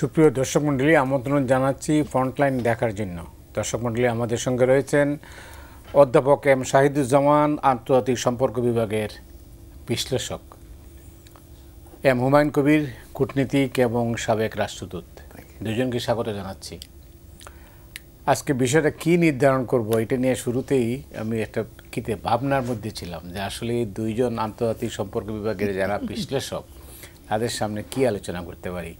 সুপ্রিয় দর্শক মণ্ডলী, আমন্ত্রণ জানাচ্ছি ফ্রন্টলাইন দেখার জন্য। দর্শক মণ্ডলী, আমাদের সঙ্গে রয়েছেন অধ্যাপক এম শাহিদুজ্জামান, আন্তর্জাতিক সম্পর্ক বিভাগের বিশ্লেষক, এম হুমায়ুন কবির, কূটনীতিক এবং সাবেক রাষ্ট্রদূত। দুজনকে স্বাগত জানাচ্ছি। আজকে বিষয়টা কি নির্ধারণ করব এটা নিয়ে শুরুতেই আমি একটা ভাবনার মধ্যে ছিলাম যে আসলে দুইজন আন্তর্জাতিক সম্পর্ক বিভাগের যারা বিশ্লেষক তাদের সামনে কি আলোচনা করতে পারি।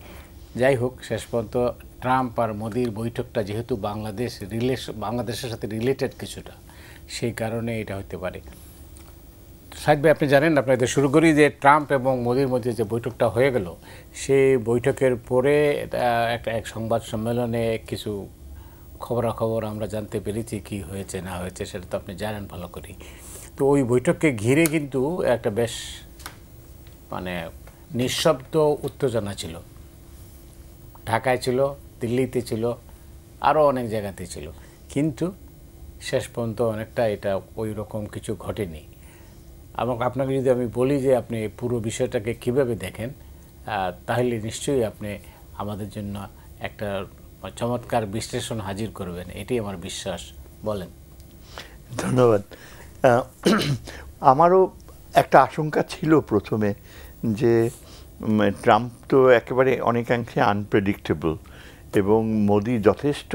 যাই হোক, শেষ পর্যন্ত ট্রাম্প আর মোদির বৈঠকটা যেহেতু বাংলাদেশের সাথে রিলেটেড কিছুটা, সেই কারণে এটা হতে পারে। সাহেব ভাই, আপনি জানেন, আপনাদের শুরু করি যে ট্রাম্প এবং মোদির মধ্যে যে বৈঠকটা হয়ে গেল, সেই বৈঠকের পরে এক সংবাদ সম্মেলনে কিছু খবরাখবর আমরা জানতে পেরেছি, কি হয়েছে না হয়েছে সেটা তো আপনি জানেন ভালো করেই। তো ওই বৈঠককে ঘিরে কিন্তু একটা বেশ নিঃশব্দ উত্তেজনা ছিল। ঢাকায় ছিল, দিল্লিতে ছিল, আরও অনেক জায়গাতে ছিল, কিন্তু শেষ পর্যন্ত অনেকটা এটা ওই রকম কিছু ঘটেনি। এবং আপনাকে যদি আমি বলি যে আপনি পুরো বিষয়টাকে কীভাবে দেখেন, তাহলে নিশ্চয়ই আপনি আমাদের জন্য একটা চমৎকার বিশ্লেষণ হাজির করবেন, এটাই আমার বিশ্বাস। বলেন। ধন্যবাদ। আমারও একটা আশঙ্কা ছিল প্রথমে যে ট্রাম্প তো একেবারে অনেকাংশে আনপ্রেডিক্টেবল এবং মোদি যথেষ্ট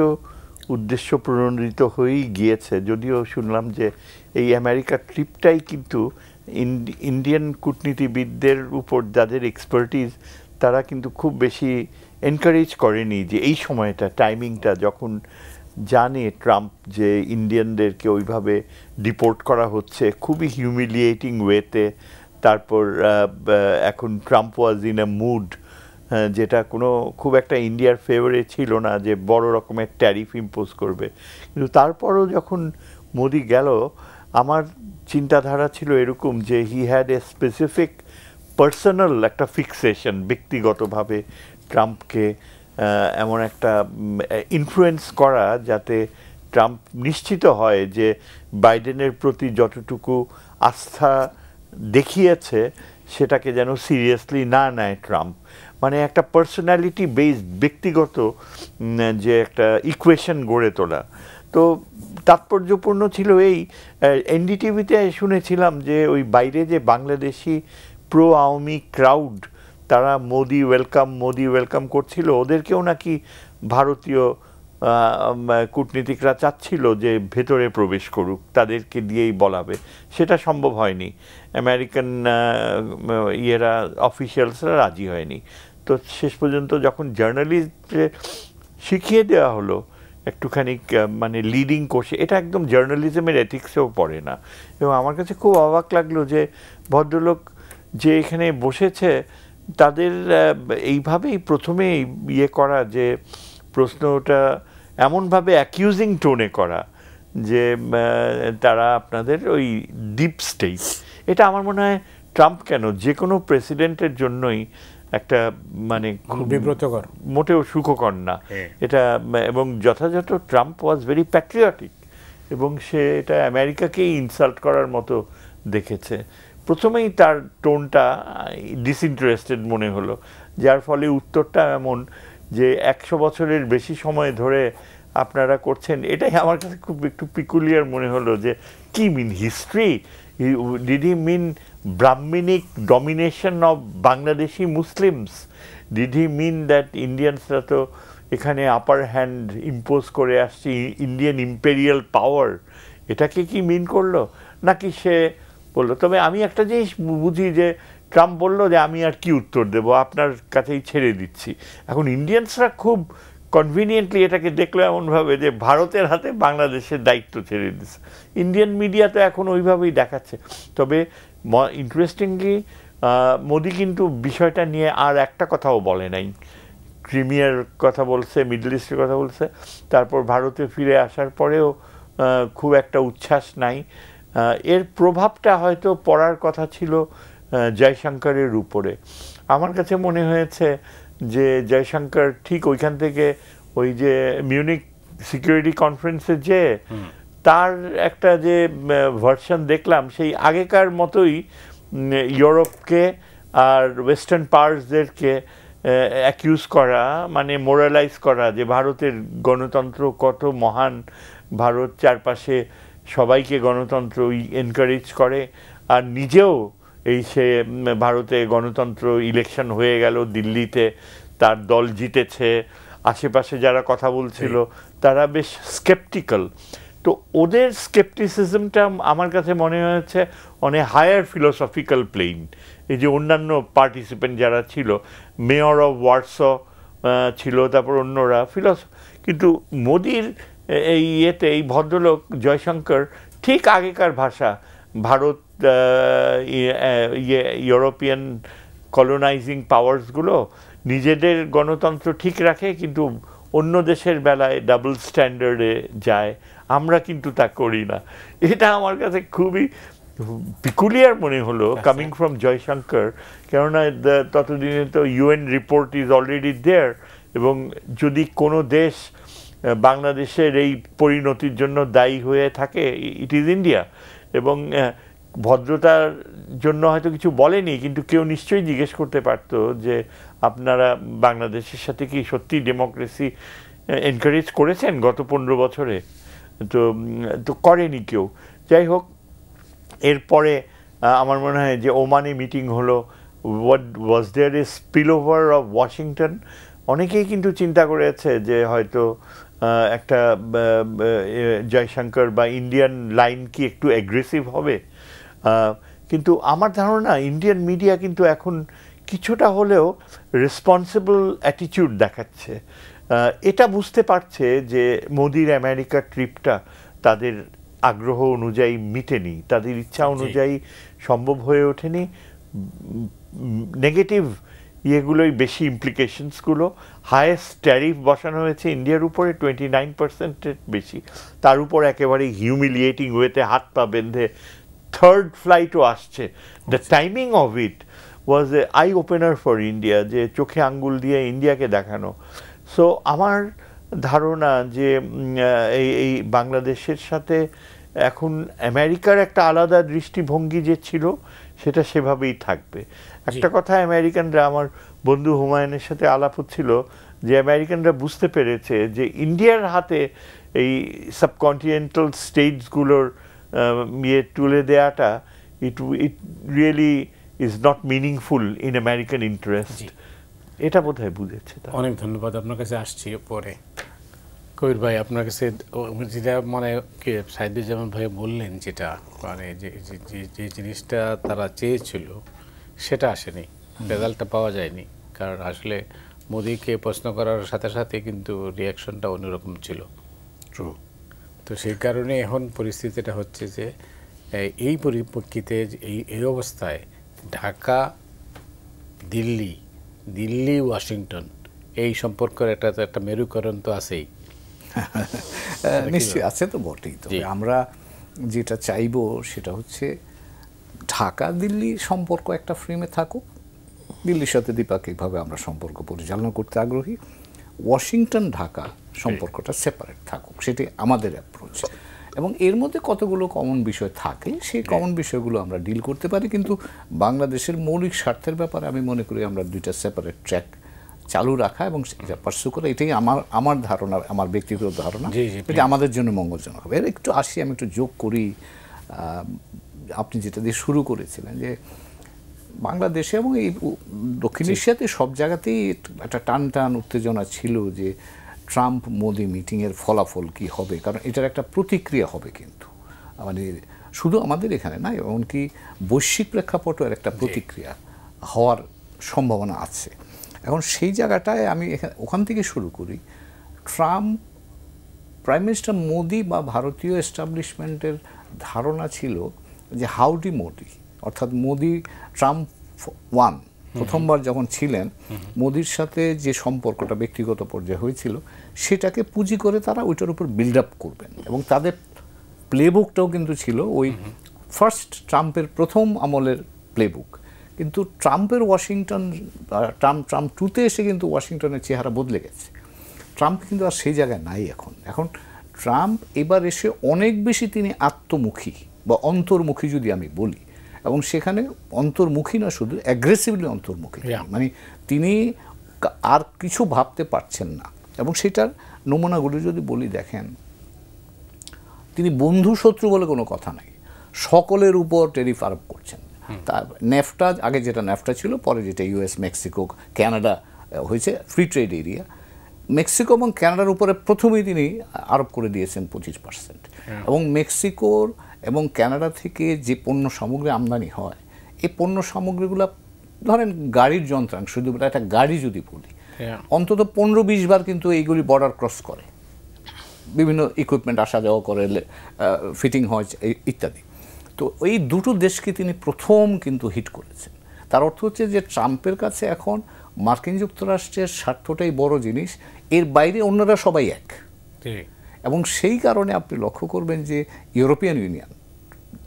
উদ্দেশ্য প্রণোদিত হয়েই গিয়েছে। যদিও শুনলাম যে এই আমেরিকার ট্রিপটাই কিন্তু ইন্ডিয়ান কূটনীতিবিদদের উপর যাদের এক্সপার্টিস, তারা কিন্তু খুব বেশি এনকারেজ করেনি যে এই সময়টা, টাইমিংটা, যখন জানে ট্রাম্প যে ইন্ডিয়ানদেরকে ওইভাবে ডিপোর্ট করা হচ্ছে খুবই হিউমিলিয়েটিং ওয়েতে। তারপর এখন Trump was in a mood, যেটা খুব একটা ইন্ডিয়ার ফেভারে ছিল না যে বড় রকমের ট্যারিফ ইম্পোজ করবে। কিন্তু তারপরও যখন মোদি গেল, আমার চিন্তাধারা ছিল এরকম যে he had a specific personal একটা ফিক্সেশন, ব্যক্তিগতভাবে ট্রাম্পকে এমন একটা ইনফ্লুয়েন্স করা যাতে ট্রাম্প নিশ্চিত হয় যে বাইডেনের প্রতি যতটুকু আস্থা দেখিয়েছে সেটাকে যেন সিরিয়াসলি না নেয় ট্রাম্প। মানে একটা পার্সোনালিটি বেসড, ব্যক্তিগত যে একটা ইকুয়েশন গড়ে তোলা। তো তাৎপর্যপূর্ণ ছিল এই এনডিটিভিতে শুনেছিলাম যে ওই বাইরে যে বাংলাদেশি প্রো আওয়ামী ক্রাউড, তারা মোদি ওয়েলকাম করছিল, ওদেরকেও নাকি ভারতীয় কূটনীতিকরা চাচ্ছিল যে ভেতরে প্রবেশ করুক, তাদেরকে দিয়েই বলাবে। সেটা সম্ভব হয়নি, আমেরিকান অফিসিয়ালসরা রাজি হয়নি। তো শেষ পর্যন্ত যখন জার্নালিস্টে শিখিয়ে দেওয়া হলো একটুখানি লিডিং কোর্সে, এটা একদম জার্নালিজমের এথিক্সেও পড়ে না। এবং আমার কাছে খুব অবাক লাগলো যে ভদ্রলোক যে এখানে বসেছে, তাদের এইভাবেই প্রথমে করা, যে প্রশ্নটা এমনভাবে অ্যাকিউজিং টোনে করা যে তারা আপনাদের ওই ডিপ স্টেট। এটা আমার মনে হয় ট্রাম্প কেন, যে কোনো প্রেসিডেন্টের জন্যই একটা খুব বিব্রতকর, মোটেও সুখকর না এটা। এবং যথাযথ ট্রাম্প ওয়াজ ভেরি প্যাট্রিয়টিক এবং সে এটা আমেরিকাকেই ইনসাল্ট করার মতো দেখেছে। প্রথমেই তার টোনটা ডিসইন্টারেস্টেড মনে হলো, যার ফলে উত্তরটা এমন যে 100 বছরের বেশি সময় ধরে আপনারা করছেন। এটাই আমার কাছে খুব একটু পিকুলিয়ার মনে হলো যে কি mean history, did he mean Brahminic domination of Bangladeshi Muslims, did he mean that ইন্ডিয়ানসরা তো এখানে আপার হ্যান্ড ইম্পোজ করে আসছে, ইন্ডিয়ান ইম্পেরিয়াল পাওয়ার, এটাকে কি মিন করলো নাকি সে বললো? তবে আমি একটা জিনিস বুঝি যে ট্রাম্প বললো যে আমি আর কি উত্তর দেবো, আপনার কাছেই ছেড়ে দিচ্ছি। এখন ইন্ডিয়ানসরা খুব কনভিনিয়েন্টলি এটাকে দেখলো এমনভাবে যে ভারতের হাতে বাংলাদেশের দায়িত্ব ছেড়ে দিচ্ছে। ইন্ডিয়ান মিডিয়া তো এখন ওইভাবেই দেখাচ্ছে। তবে ইন্টারেস্টিংলি মোদি কিন্তু বিষয়টা নিয়ে আর একটা কথাও বলে নাই। ক্রিমিয়ার কথা বলছে, মিডল ইস্টের কথা বলছে, তারপর ভারতে ফিরে আসার পরেও খুব একটা উচ্ছ্বাস নাই। এর প্রভাবটা হয়তো পড়ার কথা ছিল জয়শঙ্করের উপরে। আমার কাছে মনে হয়েছে যে জয়শঙ্কর ঠিক ওইখান থেকে ওই যে মিউনিক সিকিউরিটি কনফারেন্সে যে তার একটা যে ভার্সন দেখলাম, সেই আগেকার মতোই ইউরোপকে আর ওয়েস্টার্ন পাওয়ার্সদেরকে অ্যাকিউজ করা মানে মোরালাইজ করা যে ভারতের গণতন্ত্র কত মহান, ভারত চারপাশে সবাইকে গণতন্ত্র এনকারেজ করে, আর নিজেও এই সে ভারতে গণতন্ত্র ইলেকশন হয়ে গেল, দিল্লিতে তার দল জিতেছে, আশেপাশে যারা কথা বলছিল তারা বেশ স্কেপটিক্যাল। তো ওদের স্কেপটিসিজমটা আমার কাছে মনে হয়েছে অনেক হায়ার ফিলোসফিক্যাল প্লেন। এই যে অন্যান্য পার্টিসিপেন্ট যারা ছিল, মেয়র অফ ওয়ার্স ছিল, তারপর অন্যরা কিন্তু মোদির এই এই ভদ্রলোক জয়শঙ্কর ঠিক আগেকার ভাষা, ভারত ইউরোপিয়ান কলোনাইজিং পাওয়ার্সগুলো নিজেদের গণতন্ত্র ঠিক রাখে কিন্তু অন্য দেশের বেলায় ডাবল স্ট্যান্ডার্ডে যায়, আমরা কিন্তু তা করি না। এটা আমার কাছে খুবই পিকুলিয়ার মনে হলো কামিং ফ্রম জয়শঙ্কর, কেননা ততদিনে তো ইউএন রিপোর্ট ইজ অলরেডি দেয়ার, এবং যদি কোনো দেশ বাংলাদেশের এই পরিণতির জন্য দায়ী হয়ে থাকে ইট ইজ ইন্ডিয়া। এবং ভদ্রতার জন্য হয়তো কিছু বলেনি, কিন্তু কেউ নিশ্চয়ই জিজ্ঞেস করতে পারতো যে আপনারা বাংলাদেশের সাথে কি সত্যি ডেমোক্রেসি এনকারেজ করেছেন গত 15 বছরে? তো করেনি কেউ। যাই হোক, এরপরে আমার মনে হয় যে ওমানে মিটিং হলো, what was there a spill over of Washington. অনেকেই কিন্তু চিন্তা করেছে যে হয়তো একটা জয়শঙ্কর বা ইন্ডিয়ান লাইন কি একটু অ্যাগ্রেসিভ হবে, কিন্তু আমার ধারণা ইন্ডিয়ান মিডিয়া কিন্তু এখন কিছুটা হলেও রেসপন্সিবল অ্যাটিটিউড দেখাচ্ছে। এটা বুঝতে পারছে যে মোদির আমেরিকা ট্রিপটা তাদের আগ্রহ অনুযায়ী মিটেনি, তাদের ইচ্ছা অনুযায়ী সম্ভব হয়ে ওঠেনি। নেগেটিভ ইয়েগুলোই বেশি, ইমপ্লিকেশনসগুলো। হায়েস্ট ট্যারিফ বসানো হয়েছে ইন্ডিয়ার উপরে 29%-এর বেশি, তার উপর একেবারে হিউমিলিয়েটিং ওয়েতে হাত পা বেঁধে থার্ড ফ্লাইটও আসছে। The timing of it was A I opener for India, যে চোখে আঙ্গুল দিয়ে ইন্ডিয়াকে দেখানো। সো আমার ধারণা যে এই বাংলাদেশের সাথে এখন আমেরিকার একটা আলাদা দৃষ্টিভঙ্গি যে ছিল সেটা সেভাবেই থাকবে। একটা কথা আমেরিকানরা, আমার বন্ধু হুমায়ুনের সাথে আলাপ হচ্ছিল যে আমেরিকানরা বুঝতে পেরেছে যে ইন্ডিয়ার হাতে এই সাবকন্টিনেন্টাল স্টেটসগুলোর ইয়ে তুলে দেওয়াটা it really is not meaningful in American interest. এটা বোধহয় বুঝেছে। অনেক ধন্যবাদ। আপনার কাছে আসছি পরে। কবির ভাই, আপনার কাছে যেটা মানে সাইদুজ্জামান ভাই বললেন, যেটা মানে যে জিনিসটা তারা চেয়েছিল সেটা আসেনি, রেজাল্টটা পাওয়া যায়নি। কারণ আসলে মোদিকে প্রশ্ন করার সাথে সাথে কিন্তু রিয়াকশনটা অন্যরকম ছিল। ট্রু। তো সেই কারণে এখন পরিস্থিতিটা হচ্ছে যে এই পরিপ্রেক্ষিতে এই অবস্থায় ঢাকা দিল্লি ওয়াশিংটন এই সম্পর্কের একটা মেরুকরণ তো আছেই। নিশ্চয়ই আছে, তো বটেই। তবে আমরা যেটা চাইবো সেটা হচ্ছে ঢাকা দিল্লি সম্পর্ক একটা ফ্রেমে থাকুক, দিল্লির সাথে দ্বিপাক্ষিকভাবে আমরা সম্পর্ক পরিচালনা করতে আগ্রহী। ওয়াশিংটন ঢাকা সম্পর্কটা সেপারেট থাকুক, সেটি আমাদের অ্যাপ্রোচ। এবং এর মধ্যে কতগুলো কমন বিষয় থাকে, সেই কমন বিষয়গুলো আমরা ডিল করতে পারি। কিন্তু বাংলাদেশের মৌলিক স্বার্থের ব্যাপারে আমি মনে করি আমরা দুইটা সেপারেট ট্র্যাক চালু রাখা এবং এটা পার্সু করা, এটাই আমার ধারণা, আমার ব্যক্তিগত ধারণা, এটা আমাদের জন্য মঙ্গলজনক হবে। এর একটু আসি, আমি একটু যোগ করি। আপনি যেটা দিয়ে শুরু করেছিলেন যে বাংলাদেশে এবং এই দক্ষিণ এশিয়াতে সব জায়গাতেই একটা টান উত্তেজনা ছিল যে ট্রাম্প মোদি মিটিংয়ের ফলাফল কি হবে, কারণ এটার একটা প্রতিক্রিয়া হবে কিন্তু, মানে শুধু আমাদের এখানে না, এমনকি বৈশ্বিক প্রেক্ষাপটের একটা প্রতিক্রিয়া হওয়ার সম্ভাবনা আছে। এখন সেই জায়গাটায় আমি ওখান থেকে শুরু করি। ট্রাম্প, প্রাইম মিনিস্টার মোদি বা ভারতীয় এস্টাবলিশমেন্টের ধারণা ছিল যে হাউডি মোদি, অর্থাৎ মোদি ট্রাম্প ওয়ান প্রথমবার যখন ছিলেন, মোদির সাথে যে সম্পর্কটা ব্যক্তিগত পর্যায়ে হয়েছিল সেটাকে পুঁজি করে তারা ওইটার উপর বিল্ড আপ করবেন। এবং তাদের প্লেবুকটাও কিন্তু ছিল ওই ফার্স্ট ট্রাম্পের প্রথম আমলের প্লেবুক। কিন্তু ট্রাম্পের ওয়াশিংটন, ট্রাম্প টুতে এসে কিন্তু ওয়াশিংটনের চেহারা বদলে গেছে। ট্রাম্প কিন্তু আর সেই জায়গায় নাই এখন ট্রাম্প এবার এসে অনেক বেশি তিনি আত্মমুখী বা অন্তর্মুখী যদি আমি বলি, এবং সেখানে অন্তর্মুখী না শুধু, অ্যাগ্রেসিভলি অন্তর্মুখী। মানে তিনি আর কিছু ভাবতে পারছেন না। এবং সেটার নমুনাগুলো যদি বলি, দেখেন তিনি বন্ধু শত্রু বলে কোনো কথা নাই, সকলের উপর ট্যারিফ আরোপ করছেন। তার ন্যাফটা, আগে যেটা ন্যাফটা ছিল, পরে যেটা ইউএস, মেক্সিকো, কানাডা হয়েছে ফ্রি ট্রেড এরিয়া, মেক্সিকো এবং কানাডার উপরে প্রথমেই তিনি আরোপ করে দিয়েছেন 25%। এবং মেক্সিকোর এবং কানাডা থেকে যে পণ্য সামগ্রী আমদানি হয়, এই পণ্য সামগ্রীগুলো ধরেন গাড়ির যন্ত্রাংশ, যদি একটা গাড়ি যদি বলি, অন্তত 15-20 বার কিন্তু এইগুলি বর্ডার ক্রস করে, বিভিন্ন ইকুইপমেন্ট আসা যাওয়া করে, ফিটিং হয় ইত্যাদি। তো এই দুটো দেশকে তিনি প্রথম কিন্তু হিট করেছেন। তার অর্থ হচ্ছে যে ট্রাম্পের কাছে এখন মার্কিন যুক্তরাষ্ট্রের স্বার্থটাই বড় জিনিস, এর বাইরে অন্যরা সবাই এক। এবং সেই কারণে আপনি লক্ষ্য করবেন যে ইউরোপিয়ান ইউনিয়ন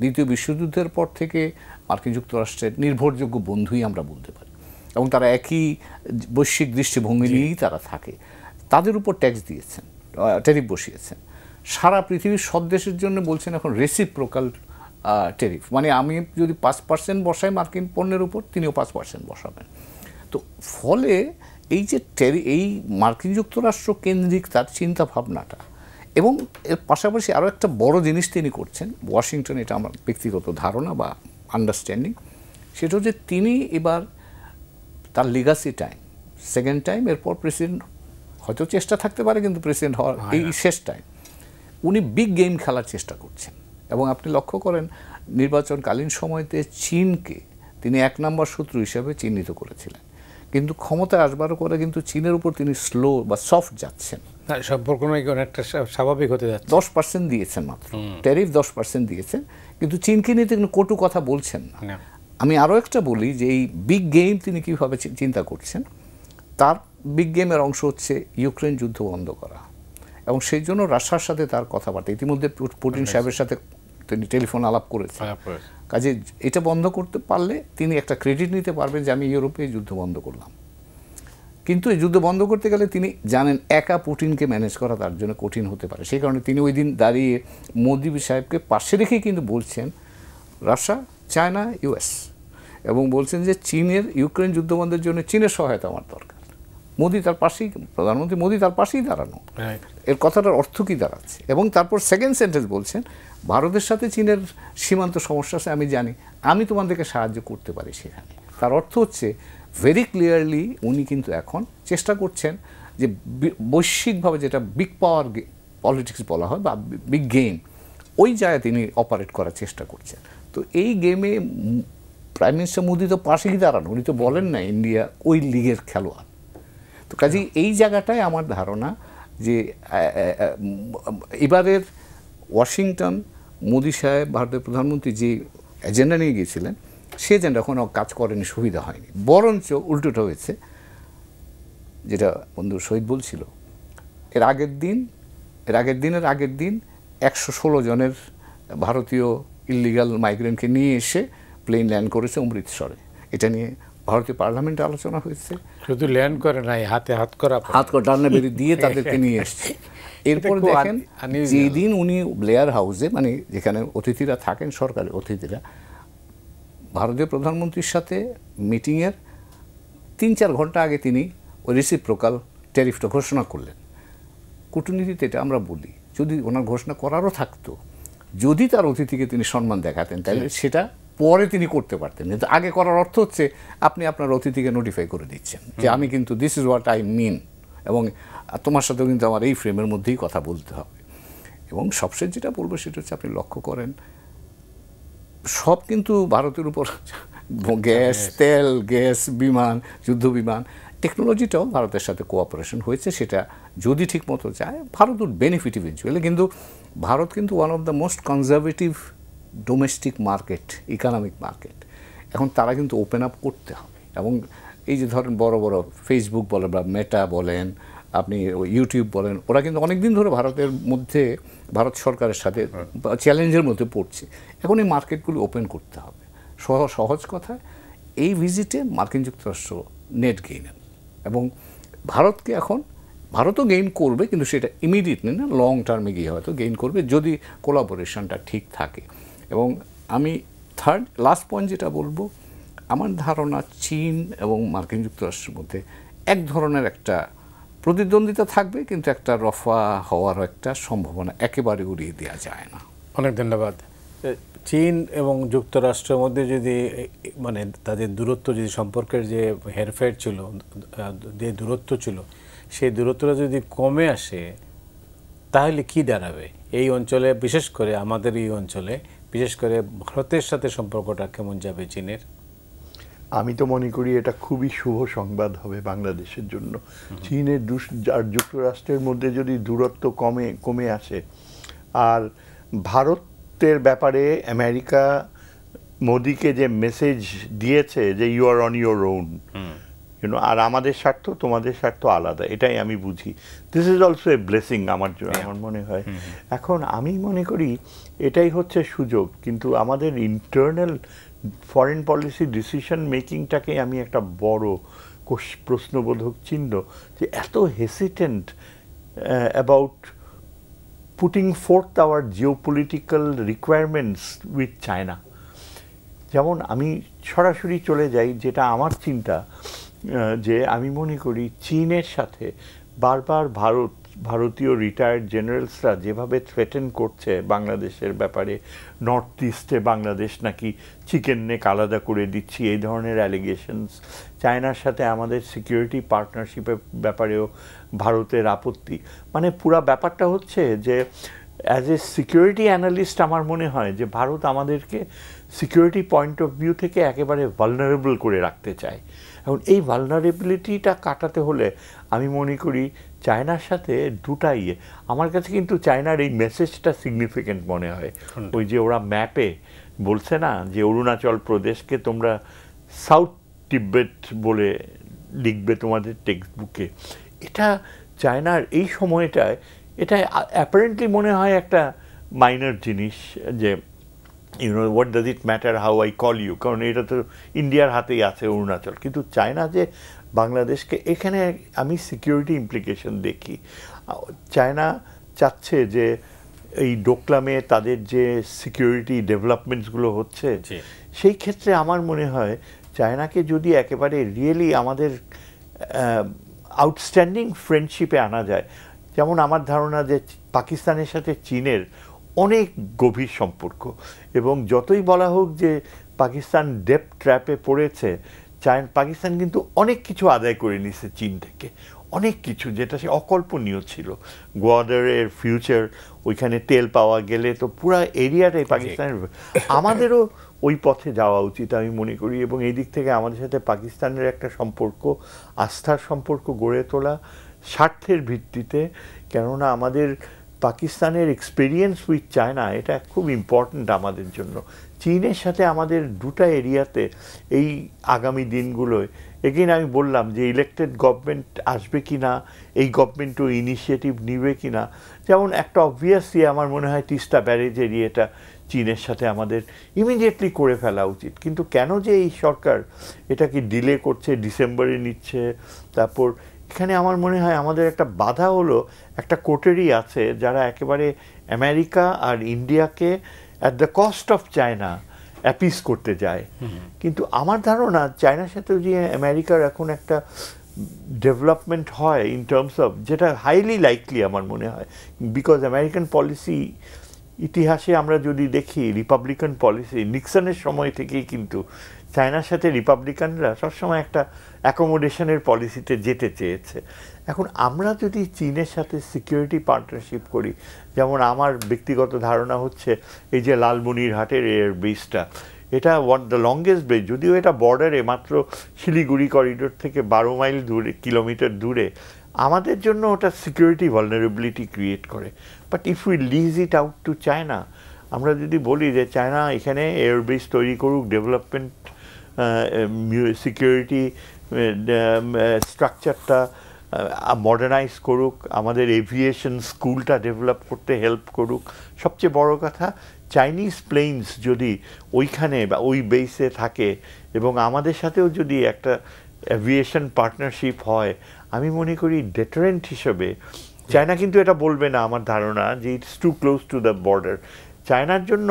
দ্বিতীয় বিশ্বযুদ্ধের পর থেকে মার্কিন যুক্তরাষ্ট্রের নির্ভরযোগ্য বন্ধুই আমরা বলতে পারি, এবং তারা একই বৈশ্বিক দৃষ্টিভঙ্গি নিয়েই তারা থাকে। তাদের উপর ট্যাক্স দিয়েছেন, ট্যারিফ বসিয়েছেন। সারা পৃথিবীর সব দেশের জন্য বলছেন এখন রেসিপ্রোকাল ট্যারিফ, মানে আমি যদি 5% বসাই মার্কিন পণ্যের উপর, তিনিও 5% বসাবেন। তো ফলে এই যে এই মার্কিন যুক্তরাষ্ট্র কেন্দ্রিক তার চিন্তা ভাবনাটা, এবং এর পাশাপাশি আরও একটা বড় জিনিস তিনি করছেন ওয়াশিংটন, এটা আমার ব্যক্তিগত ধারণা বা আন্ডারস্ট্যান্ডিং, সেটা হচ্ছে তিনি এবার তার লিগাসি টাইম, সেকেন্ড টাইম, এরপর প্রেসিডেন্ট হয়তো চেষ্টা থাকতে পারে, কিন্তু প্রেসিডেন্ট হওয়ার এই শেষ টাইম উনি বিগ গেম খেলার চেষ্টা করছেন। এবং আপনি লক্ষ্য করেন নির্বাচনকালীন সময়তে চীনকে তিনি 1 নম্বর শত্রু হিসেবে চিহ্নিত করেছিলেন, কিন্তু ক্ষমতায় আসবার পরে কিন্তু চীনের উপর তিনি স্লো বা সফট যাচ্ছেন। সম্পর্ক অনেকটা স্বাভাবিক হতে যাচ্ছে। 10% দিয়েছেন মাত্র, ট্যারিফ 10% দিয়েছেন, কিন্তু চীনকে নিয়ে তিনি কটু কথা বলছেন না। আমি আরও একটা বলি যে এই বিগ গেম তিনি কীভাবে চিন্তা করছেন, তার বিগ গেমের অংশ হচ্ছে ইউক্রেন যুদ্ধ বন্ধ করা, এবং সেই জন্য রাশিয়ার সাথে তার কথাবার্তা, ইতিমধ্যে পুতিন সাহেবের সাথে তিনি টেলিফোন আলাপ করেছেন। কাজে এটা বন্ধ করতে পারলে তিনি একটা ক্রেডিট নিতে পারবেন যে আমি ইউরোপে যুদ্ধ বন্ধ করলাম। কিন্তু এই যুদ্ধ বন্ধ করতে গেলে তিনি জানেন একা পুতিনকে ম্যানেজ করা তার জন্য কঠিন হতে পারে। সেই কারণে তিনি ওই দিন দাঁড়িয়ে মোদি সাহেবকে পাশে রেখেই কিন্তু বলছেন রাশিয়া, চায়না, ইউএস, এবং বলছেন যে চীনের ইউক্রেন যুদ্ধ বন্ধের জন্য চীনের সহায়তা আমার দরকার। মোদি তার পাশেই, প্রধানমন্ত্রী মোদি তার পাশেই দাঁড়ানো, এর কথাটার অর্থ কী দাঁড়াচ্ছে। এবং তারপর সেকেন্ড সেন্টেন্স বলছেন ভারতের সাথে চীনের সীমান্ত সমস্যা আছে আমি জানি, আমি তোমাদেরকে সাহায্য করতে পারি সেখানে। তার অর্থ হচ্ছে ভেরি ক্লিয়ারলি উনি কিন্তু এখন চেষ্টা করছেন যে বৈশ্বিকভাবে যেটা বিগ পাওয়ার পলিটিক্স বলা হয় বা বিগ গেম, ওই জায়গায় তিনি অপারেট করার চেষ্টা করছেন। তো এই গেমে প্রাইম মিনিস্টার মোদি তো পাশেই দাঁড়ানো, উনি তো বলেন না ইন্ডিয়া ওই লিগের খেলোয়াড়। তো কাজেই এই জায়গাটায় আমার ধারণা যে এবারের ওয়াশিংটন মোদি সাহেব ভারতের প্রধানমন্ত্রী যে এজেন্ডা নিয়ে গিয়েছিলেন, সে এজেন্ডা কোনো কাজ করেনি, সুবিধা হয়নি, বরঞ্চ উল্টোটা হয়েছে। যেটা বন্ধু শহীদ বলছিল, এর আগের দিন 116 জনের ভারতীয় ইলিগাল মাইগ্রেন্টকে নিয়ে এসে প্লেন ল্যান্ড করেছে অমৃতসরে। এটা নিয়ে ভারতীয় পার্লামেন্টে আলোচনা হয়েছে। শুধু ল্যান্ড করে নাই, হাতে হাত করা ডান্না বেরিয়ে দিয়ে তাদেরকে নিয়ে এসছে। এরপর দেখেন যেদিন উনি ব্লেয়ার হাউসে, মানে যেখানে অতিথিরা থাকেন সরকারি অতিথিরা, ভারতীয় প্রধানমন্ত্রীর সাথে মিটিংয়ের 3-4 ঘন্টা আগে তিনি ওই রেসিপ্রোকাল ট্যারিফটা ঘোষণা করলেন। কূটনীতিতে এটা আমরা বলি, যদি ওনার ঘোষণা করারও থাকতো, যদি তার অতিথিকে তিনি সম্মান দেখাতেন, তাহলে সেটা পরে তিনি করতে পারতেন। কিন্তু আগে করার অর্থ হচ্ছে আপনি আপনার অতিথিকে নোটিফাই করে দিচ্ছেন যে আমি কিন্তু this is what I mean, এবং তোমার সাথেও কিন্তু আমার এই ফ্রেমের মধ্যেই কথা বলতে হবে। এবং সবশেষ যেটা বলবো সেটা হচ্ছে আপনি লক্ষ্য করেন সব কিন্তু ভারতের উপর, গ্যাস, তেল, গ্যাস, বিমান, যুদ্ধ বিমান, টেকনোলজিটাও ভারতের সাথে কোঅপারেশন হয়েছে। সেটা যদি ঠিক মতো যায় ভারত উড বেনিফিট ইভেনচুয়ালি। কিন্তু ভারত কিন্তু one of the most conservative domestic market, economic market. এখন তারা কিন্তু ওপেন আপ করতে হবে। এবং এই যে ধরেন বড় বড় ফেসবুক বলেন বা মেটা বলেন, আপনি ইউটিউব বলেন, ওরা কিন্তু অনেক দিন ধরে ভারতের মধ্যে, ভারত সরকারের সাথে চ্যালেঞ্জের মধ্যে পড়ছে। এখন এই মার্কেটগুলো ওপেন করতে হবে। সহজ কথা, এই ভিজিটে মার্কিন যুক্তরাষ্ট্র নেট গেইনার, এবং ভারতকে এখন ভারতও গেইন করবে, কিন্তু সেটা ইমিডিয়েটলি না, লং টার্মে গিয়ে হয়তো গেইন করবে যদি কোলাবোরেশনটা ঠিক থাকে। এবং আমি লাস্ট পয়েন্ট যেটা বলবো, আমার ধারণা চীন এবং মার্কিন যুক্তরাষ্ট্রের মধ্যে এক ধরনের একটা প্রতিদ্বন্দ্বিতা থাকবে, কিন্তু একটা রফা হওয়ার একটা সম্ভাবনা একেবারে উড়িয়ে দেওয়া যায় না। অনেক ধন্যবাদ। চীন এবং যুক্তরাষ্ট্রের মধ্যে যদি মানে তাদের দূরত্ব, যদি সম্পর্কের যে হেরফের ছিল, যে দূরত্ব ছিল, সেই দূরত্বটা যদি কমে আসে তাহলে কি দাঁড়াবে এই অঞ্চলে, বিশেষ করে আমাদের এই অঞ্চলে, বিশেষ করে ভারতের সাথে সম্পর্কটা কেমন যাবে চীনের? আমি তো মনে করি এটা খুবই শুভ সংবাদ হবে বাংলাদেশের জন্য। চীনের আর যুক্তরাষ্ট্রের মধ্যে যদি দূরত্ব কমে আসে, আর ভারতের ব্যাপারে আমেরিকা মোদিকে যে মেসেজ দিয়েছে যে you are on your own, আর আমাদের স্বার্থ তোমাদের স্বার্থ আলাদা, এটাই আমি বুঝি। This is also a blessing আমার জন্য, আমার মনে হয়। এখন আমি মনে করি এটাই হচ্ছে সুযোগ, কিন্তু আমাদের ইন্টারনাল ফরেন পলিসি ডিসিশন মেকিংটাকে আমি একটা বড় প্রশ্নবোধক চিহ্ন, যে এত hesitant about putting forth our geopolitical requirements with China. যেমন আমি সরাসরি চলে যাই, যেটা আমার চিন্তা, যে আমি মনে করি চীনের সাথে বারবার ভারতীয় রিটায়ার্ড জেনারেলসরা যেভাবে থ্রেটেন করছে বাংলাদেশের ব্যাপারে, নর্থ ইস্টে বাংলাদেশ নাকি চিকেন নেক আলাদা করে দিচ্ছি, এই ধরনের অ্যালিগেশনস, চায়নার সাথে আমাদের সিকিউরিটি পার্টনারশিপের ব্যাপারেও ভারতের আপত্তি, মানে পুরা ব্যাপারটা হচ্ছে যে অ্যাজ এ সিকিউরিটি অ্যানালিস্ট আমার মনে হয় যে ভারত আমাদেরকে সিকিউরিটি পয়েন্ট অফ ভিউ থেকে একেবারে ভালনারেবল করে রাখতে চায়। এখন এই ভালনারেবিলিটিটা কাটাতে হলে আমি মনে করি চায়নার সাথে দুটাই, আমার কাছে কিন্তু চায়নার এই মেসেজটা সিগনিফিকেন্ট মনে হয়। ওই যে ওরা ম্যাপে বলছে না যে অরুণাচল প্রদেশকে তোমরা সাউথ তিব্বত বলে লিখবে তোমাদের টেক্সট বুকে, এটা চায়নার এই সময়টায় এটা অ্যাপারেন্টলি মনে হয় একটা মাইনর জিনিস, যে what does it matter how I call you, কারণ এটা তো ইন্ডিয়ার হাতেই আছে অরুণাচল। কিন্তু চায়না যে বাংলাদেশকে, এখানে আমি সিকিউরিটি ইমপ্লিকেশন দেখি। চায়না চাচ্ছে যে এই ডোকলামে তাদের যে সিকিউরিটি ডেভেলপমেন্টসগুলো হচ্ছে, সেই ক্ষেত্রে আমার মনে হয় চায়নাকে যদি একেবারে রিয়েলি আমাদের আউটস্ট্যান্ডিং ফ্রেন্ডশিপে আনা যায়, যেমন আমার ধারণা যে পাকিস্তানের সাথে চীনের অনেক গভীর সম্পর্ক, এবং যতই বলা হোক যে পাকিস্তান ডেপ ট্র্যাপে পড়েছে, পাকিস্তান কিন্তু অনেক কিছু আদায় করে নিছে চীন থেকে, অনেক কিছু যেটা সে অকল্পনীয় ছিল। গোয়াদারের ফিউচার, ওইখানে তেল পাওয়া গেলে তো পুরা এরিয়াটাই পাকিস্তানের। আমাদেরও ওই পথে যাওয়া উচিত আমি মনে করি, এবং এই দিক থেকে আমাদের সাথে পাকিস্তানের একটা সম্পর্ক, আস্থার সম্পর্ক গড়ে তোলা স্বার্থের ভিত্তিতে, কেননা আমাদের পাকিস্তানের এক্সপিরিয়েন্স উইথ চায়না এটা খুব ইম্পর্ট্যান্ট আমাদের জন্য। চীনের সাথে আমাদের দুটা এরিয়াতে এই আগামী দিনগুলোয়, এগেইন আমি বললাম যে ইলেক্টেড গভর্নমেন্ট আসবে কি না, এই গভর্নমেন্টও ইনিশিয়েটিভ নিবে কি না। যেমন একটা অবভিয়াসলি আমার মনে হয় তিস্তা ব্যারেজ এরিয়াটা চীনের সাথে আমাদের ইমিডিয়েটলি করে ফেলা উচিত, কিন্তু কেন যে এই সরকার এটাকে ডিলে করছে, ডিসেম্বরে নিচ্ছে, তারপর এখানে আমার মনে হয় আমাদের একটা বাধা হলো একটা কোটেরি আছে যারা একেবারে আমেরিকা আর ইন্ডিয়াকে at the cost of China appease করতে যায়। কিন্তু আমার ধারণা চায়নার সাথে যে আমেরিকার এখন একটা ডেভেলপমেন্ট হয় ইন টার্মস অফ, যেটা হাইলি লাইকলি আমার মনে হয়, বিকজ আমেরিকান পলিসি ইতিহাসে আমরা যদি দেখি, রিপাবলিকান পলিসি নিক্সনের সময় থেকেই কিন্তু চায়নার সাথে রিপাবলিকানরা সবসময় একটা অ্যাকোমোডেশনের পলিসিতে যেতে চেয়েছে। এখন আমরা যদি চীনের সাথে সিকিউরিটি পার্টনারশিপ করি, যেমন আমার ব্যক্তিগত ধারণা হচ্ছে এই যে লালমনিরহাটের এয়ার বেসটা, এটা দ্য লংগেস্ট বেস, যদিও এটা বর্ডারে মাত্র শিলিগুড়ি করিডোর থেকে 12 মাইল দূরে, কিলোমিটার দূরে, আমাদের জন্য ওটা সিকিউরিটি ভালনারেবিলিটি ক্রিয়েট করে। But if we lease it out to China, আমরা যদি বলি যে চায়না এখানে এয়ারবেস তৈরি করুক, ডেভেলপমেন্ট সিকিউরিটি স্ট্রাকচারটা মডার্নাইজ করুক, আমাদের এভিয়েশন স্কুলটা ডেভেলপ করতে হেল্প করুক, সবচেয়ে বড় কথা চাইনিজ প্লেনস যদি ওইখানে বা ওই বেসে থাকে এবং আমাদের সাথেও যদি একটা এভিয়েশন পার্টনারশিপ হয়, আমি মনে করি ডেটারেন্ট হিসেবে চায়না কিন্তু এটা বলবে না আমার ধারণা যে it's too close to the border. চায়নার জন্য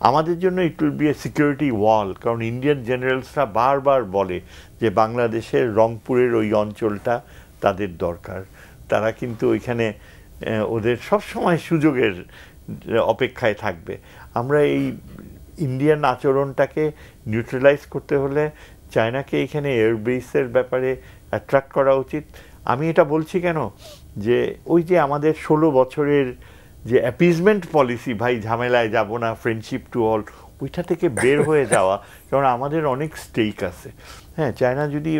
আমাদের জন্য it will be a security wall, কারণ ইন্ডিয়ান জেনারেলসরা বারবার বলে যে বাংলাদেশের রংপুরের ওই অঞ্চলটা তাদের দরকার, তারা কিন্তু ওইখানে ওদের সবসময় সুযোগের অপেক্ষায় থাকবে। আমরা এই ইন্ডিয়ান আচরণটাকে নিউট্রালাইজ করতে হলে চায়নাকে এখানে এয়ারবেসের ব্যাপারে অ্যাট্রাক্ট করা উচিত। আমি এটা বলছি কেন, যে ওই যে আমাদের 16 বছরের যে অ্যাপিজমেন্ট পলিসি, ভাই ঝামেলায় যাব না, ফ্রেন্ডশিপ টু অল, ওইটা থেকে বের হয়ে যাওয়া, কারণ আমাদের অনেক স্টেক আছে। হ্যাঁ, চায়না যদি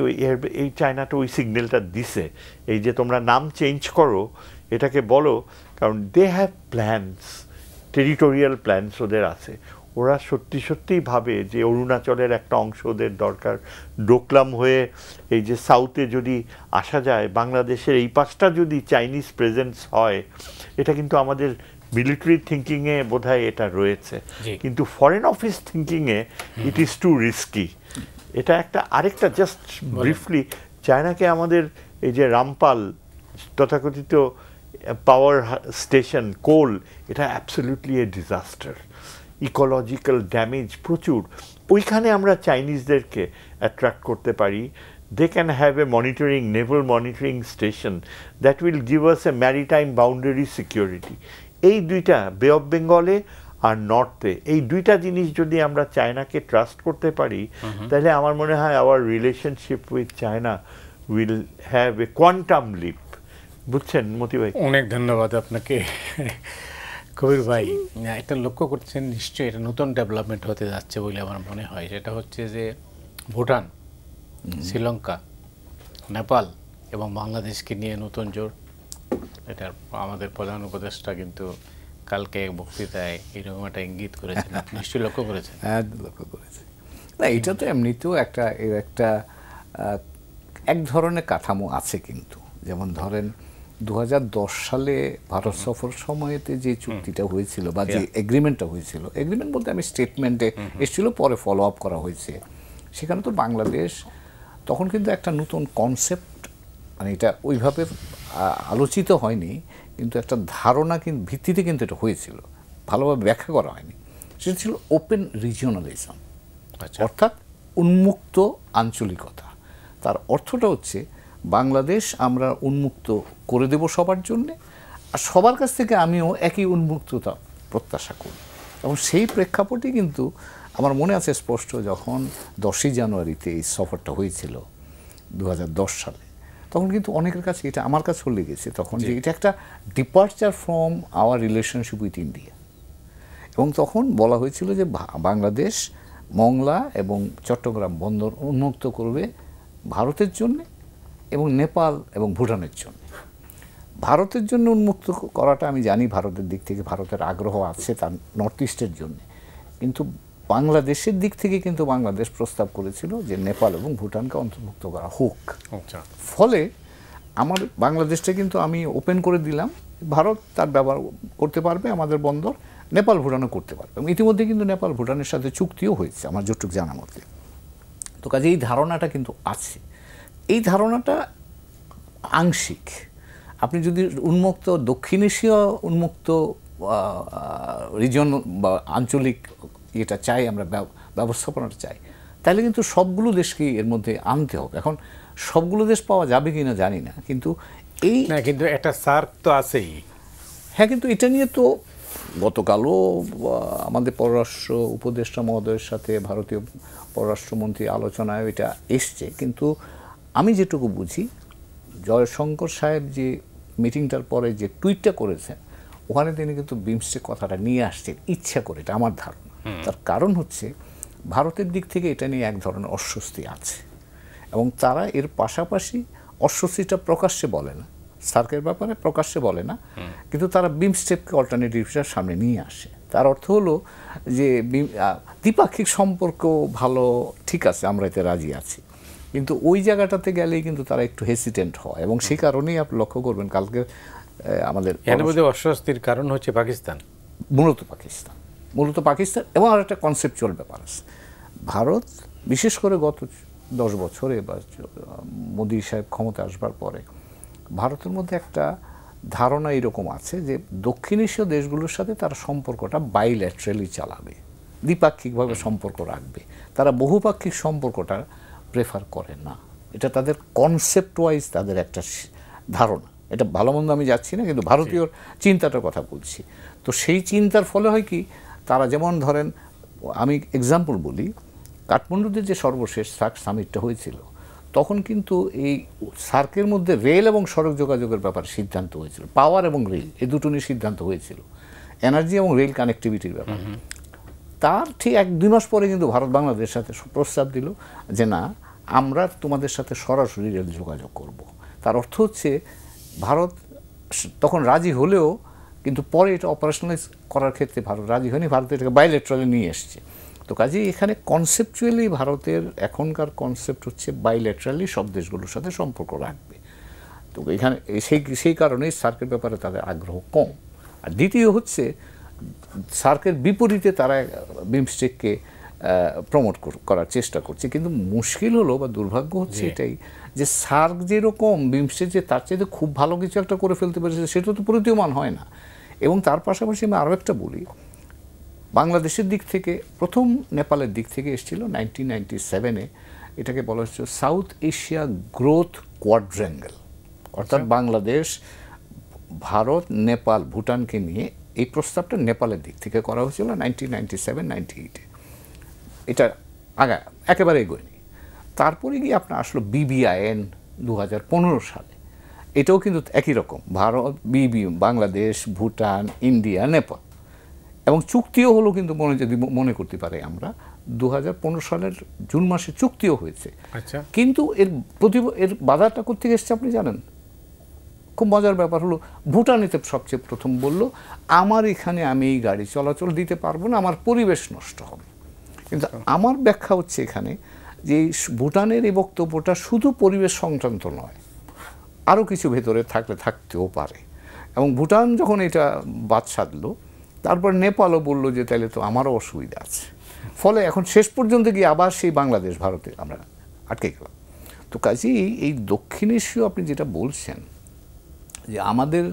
এই চায়নাটা ওই সিগন্যালটা দিছে, এই যে তোমরা নাম চেঞ্জ করো, এটাকে বলো, কারণ they have plans, territorial plans ওদের আছে। ওরা সত্যি সত্যিই ভাবে যে অরুণাচলের একটা অংশ ওদের দরকার, ডোকলাম হয়ে এই যে সাউথে যদি আসা যায়, বাংলাদেশের এই পাশটা যদি চাইনিজ প্রেজেন্স হয়, এটা কিন্তু আমাদের মিলিটারি থিঙ্কিংয়ে বোধহয় এটা রয়েছে, কিন্তু ফরেন অফিস থিঙ্কিংয়ে ইট ইজ টু রিস্কি। এটা একটা আরেকটা জাস্ট ব্রিফলি, চায়নাকে আমাদের এই যে রামপাল তথাকথিত পাওয়ার স্টেশন, কোল, এটা absolutely a disaster, ecological damage প্রচুর। ওইখানে আমরা চাইনিজদেরকে অ্যাট্রাক্ট করতে পারি। They can have a naval monitoring station that will give us a maritime boundary security. এই দুইটা, বে অফ বেঙ্গলে আর নর্থে, এই দুইটা জিনিস যদি আমরা চায়নাকে ট্রাস্ট করতে পারি, তাহলে আমার মনে হয় our relationship with China will have a quantum leap. বুঝছেন মতি ভাই? অনেক ধন্যবাদ আপনাকে কবির ভাই। এটা লক্ষ্য করছেন নিশ্চয়ই, এটা নতুন ডেভেলপমেন্ট হতে যাচ্ছে বলে আমার মনে হয়। সেটা হচ্ছে যে ভুটান, শ্রীলঙ্কা, নেপাল এবং বাংলাদেশকে নিয়ে নতুন জোট। এটা আমাদের প্রধান উপদেষ্টা কিন্তু কালকে বক্তৃতায় এরকম একটা ইঙ্গিত করেছেন, নিশ্চয়ই লক্ষ্য করেছেন। হ্যাঁ, লক্ষ্য করেছি। না, এটা তো এমনিতেও একটা এক ধরনের কাঠামো আছে, কিন্তু যেমন ধরেন 2010 সালে ভারত সফর সময়তে যে চুক্তিটা হয়েছিল বা যে এগ্রিমেন্টটা হয়েছিল, এগ্রিমেন্ট বলতে আমি স্টেটমেন্টে এসেছিল, পরে ফলো আপ করা হয়েছে, সেখানে তো বাংলাদেশ তখন কিন্তু একটা নতুন কনসেপ্ট, মানে এটা ওইভাবে আলোচিত হয়নি, কিন্তু একটা ধারণা কিন্তু ভিত্তিতে কিন্তু এটা হয়েছিল, ভালোভাবে ব্যাখ্যা করা হয়নি। সেটা ছিল ওপেন রিজিওনালিজম, অর্থাৎ উন্মুক্ত আঞ্চলিকতা। তার অর্থটা হচ্ছে বাংলাদেশ আমরা উন্মুক্ত করে দেব সবার জন্যে, আর সবার কাছ থেকে আমিও একই উন্মুক্ততা প্রত্যাশা করি। এবং সেই প্রেক্ষাপটে কিন্তু আমার মনে আছে স্পষ্ট, যখন 10ই জানুয়ারিতে এই সফরটা হয়েছিল 2010 সালে, তখন কিন্তু অনেকের কাছে, এটা আমার কাছেও লেগেছে তখন, যে এটা একটা departure from our relationship with India. এবং তখন বলা হয়েছিল যে বাংলাদেশ মংলা এবং চট্টগ্রাম বন্দর উন্মুক্ত করবে ভারতের জন্য এবং নেপাল এবং ভুটানের জন্য। ভারতের জন্য উন্মুক্ত করাটা আমি জানি, ভারতের দিক থেকে ভারতের আগ্রহ আছে তার নর্থ ইস্টের জন্য, কিন্তু বাংলাদেশের দিক থেকে কিন্তু বাংলাদেশ প্রস্তাব করেছিল যে নেপাল এবং ভুটানকে অন্তর্ভুক্ত করা হোক। ফলে আমার বাংলাদেশটা কিন্তু আমি ওপেন করে দিলাম, ভারত তার ব্যবহার করতে পারবে আমাদের বন্দর, নেপাল ভুটানও করতে পারবে। এবং ইতিমধ্যে কিন্তু নেপাল ভুটানের সাথে চুক্তিও হয়েছে আমার যতটুকু জানা মতে। তো কাজে এই ধারণাটা কিন্তু আছে। এই ধারণাটা আংশিক। আপনি যদি উন্মুক্ত দক্ষিণ এশীয় উন্মুক্ত রিজন বা আঞ্চলিক এটা চাই, আমরা ব্যবস্থাপনাটা চাই, তাহলে কিন্তু সবগুলো দেশকেই এর মধ্যে আনতে হবে। এখন সবগুলো দেশ পাওয়া যাবে কি না জানি না, কিন্তু এই কিন্তু একটা সার্ক তো আছেই। হ্যাঁ, কিন্তু এটা নিয়ে তো গতকালও আমাদের পররাষ্ট্র উপদেষ্টা মহোদয়ের সাথে ভারতীয় পররাষ্ট্রমন্ত্রী আলোচনায় এটা এসছে। কিন্তু আমি যেটুকু বুঝি, জয়শঙ্কর সাহেব যে মিটিংটার পরে যে টুইটটা করেছেন, ওখানে তিনি কিন্তু বিমস্টেক কথাটা নিয়ে আসছেন ইচ্ছা করে, এটা আমার ধারণা। তার কারণ হচ্ছে ভারতের দিক থেকে এটা নিয়ে এক ধরনের অস্বস্তি আছে, এবং তারা এর পাশাপাশি অস্বস্তিটা প্রকাশ্যে বলে না, সার্কের ব্যাপারে প্রকাশ্যে বলে না, কিন্তু তারা বিমস্টেককে অল্টারনেটিভটা সামনে নিয়ে আসে। তার অর্থ হলো যে দ্বিপাক্ষিক সম্পর্ক ভালো, ঠিক আছে, আমরা এতে রাজি আছি, কিন্তু ওই জায়গাটাতে গেলেই কিন্তু তারা একটু হেসিটেন্ট হয়। এবং সেই কারণেই আপনি লক্ষ্য করবেন কালকে আমাদের অস্বস্তির কারণ হচ্ছে পাকিস্তান, মূলত পাকিস্তান এবং আর একটা কনসেপচুয়াল ব্যাপার আছে। ভারত বিশেষ করে গত 10 বছরে বা মোদী সাহেব ক্ষমতা আসবার পরে ভারতের মধ্যে একটা ধারণা এরকম আছে যে দক্ষিণ এশীয় দেশগুলোর সাথে তারা সম্পর্কটা বাইল্যাটারালি চালাবে, দ্বিপাক্ষিকভাবে সম্পর্ক রাখবে, তারা বহুপাক্ষিক সম্পর্কটা প্রেফার করে না। এটা তাদের কনসেপ্ট ওয়াইজ তাদের একটা ধারণা। এটা ভালো মন্দ আমি যাচ্ছি না, কিন্তু ভারতীয় চিন্তাটার কথা বলছি। তো সেই চিন্তার ফলে হয় কি, তারা যেমন ধরেন, আমি এক্সাম্পল বলি, কাঠমান্ডুতে যে সর্বশেষ সার্ক সামিটটা হয়েছিল, তখন কিন্তু এই সার্কের মধ্যে রেল এবং সড়ক যোগাযোগের ব্যাপারে সিদ্ধান্ত হয়েছিল, পাওয়ার এবং রেল এই দুটো নিয়ে সিদ্ধান্ত হয়েছিল, এনার্জি এবং রেল কানেক্টিভিটির ব্যাপারে। তার ঠিক 1-2 মাস পরে কিন্তু ভারত বাংলাদেশের সাথে প্রস্তাব দিল যে না, আমরা তোমাদের সাথে সরাসরি রেল যোগাযোগ করব। তার অর্থ হচ্ছে ভারত তখন রাজি হলেও কিন্তু পরে এটা অপারেশনালাইজ করার ক্ষেত্রে ভারত রাজি হয়নি, ভারত এটাকে বাইলেটারালি নিয়ে এসছে। তো কাজেই এখানে কনসেপচুয়ালি ভারতের এখনকার কনসেপ্ট হচ্ছে বাইলেটারালি সব দেশগুলোর সাথে সম্পর্ক রাখবে। তো এখানে সেই কারণেই সার্কের ব্যাপারে তাদের আগ্রহ কম। আর দ্বিতীয় হচ্ছে, সার্কের বিপরীতে তারা বিমস্টেককে প্রমোট করার চেষ্টা করছে। কিন্তু মুশকিল হলো বা দুর্ভাগ্য হচ্ছে এটাই যে সার্ক যেরকম বিমস্টেক যে তার চাইতে খুব ভালো কিছু একটা করে ফেলতে পেরেছে, সেটা তো প্রতীয়মান হয় না। এবং তার পাশাপাশি আমি আরও একটা বলি, বাংলাদেশের দিক থেকে প্রথম নেপালের দিক থেকে এসেছিল 1997-এ, এটাকে বলা হচ্ছে সাউথ এশিয়া গ্রোথ কোয়াড্র্যাঙ্গেল, অর্থাৎ বাংলাদেশ, ভারত, নেপাল, ভুটানকে নিয়ে এই প্রস্তাবটা নেপালের দিক থেকে করা হয়েছিল 1997-98-এ। এটা একেবারে এগোয়নি। তারপরে গিয়ে আপনার আসলো BBIN 2015 সালে। এটাও কিন্তু একই রকম, ভারত, বাংলাদেশ, ভুটান, ইন্ডিয়া, নেপাল, এবং চুক্তিও হলো। কিন্তু যদি মনে করতে পারে আমরা 2015 সালের জুন মাসে চুক্তিও হয়েছে। আচ্ছা, কিন্তু এর বাধাটা কোত্থেকে এসছে আপনি জানেন? খুব মজার ব্যাপার হলো, ভুটানেতে সবচেয়ে প্রথম বলল, আমার এখানে আমি এই গাড়ি চলাচল দিতে পারবো না, আমার পরিবেশ নষ্ট হবে। কিন্তু আমার ব্যাখ্যা হচ্ছে এখানে যে ভুটানের এই বক্তব্যটা শুধু পরিবেশ সংক্রান্ত নয়, আরও কিছু ভেতরে থাকতেও পারে। এবং ভুটান যখন এটা বাদ সাধলো, তারপর নেপালও বললো যে তাহলে তো আমারও অসুবিধা আছে। ফলে এখন শেষ পর্যন্ত গিয়ে আবার সেই বাংলাদেশ, ভারতে আমরা আটকে গেলাম। তো কাজেই এই দক্ষিণ এশীয় আপনি যেটা বলছেন, যে আমাদের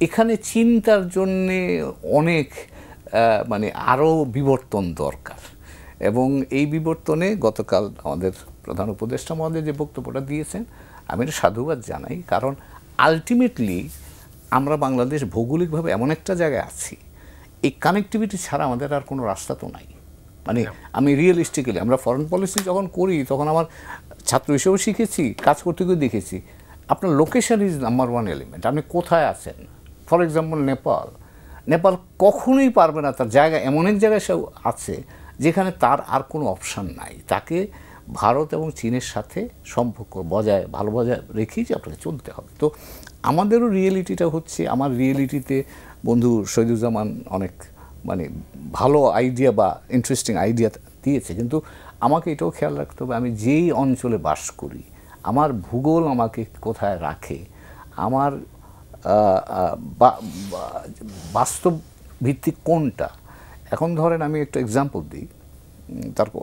এখানে চিন্তার জন্যে অনেক মানে আরও বিবর্তন দরকার। এবং এই বিবর্তনে গতকাল আমাদের প্রধান উপদেষ্টা মহোদয় যে বক্তব্যটা দিয়েছেন, আমি এটা সাধুবাদ জানাই। কারণ আলটিমেটলি আমরা বাংলাদেশ ভৌগোলিকভাবে এমন একটা জায়গায় আছি, এই কানেক্টিভিটি ছাড়া আমাদের আর কোনো রাস্তা তো নাই। মানে আমি রিয়েলিস্টিক্যালি, আমরা ফরেন পলিসি যখন করি তখন আমার ছাত্র হিসেবেও শিখেছি, কাজ করতে গিয়ে দেখেছি, আপনার লোকেশন ইজ নাম্বার 1 এলিমেন্ট। আপনি কোথায় আছেন? ফর এক্সাম্পল নেপাল কখনোই পারবে না, তার জায়গা এমন এক জায়গায় সে আছে যেখানে তার আর কোনো অপশান নাই। তাকে ভারত এবং চীনের সাথে সম্পর্ক ভালো বজায় রেখেই যে আপনাকে চলতে হবে। তো আমাদেরও রিয়েলিটিটা হচ্ছে, আমার রিয়েলিটিতে বন্ধু শহীদুজ্জামান অনেক মানে ভালো আইডিয়া বা ইন্টারেস্টিং আইডিয়া দিয়েছে, কিন্তু আমাকে এটাও খেয়াল রাখতে হবে আমি যেই অঞ্চলে বাস করি, আমার ভূগোল আমাকে কোথায় রাখে, আমার বাস্তব ভিত্তিক কোনটা। এখন ধরেন আমি একটা এক্সাম্পল দিই, তারপর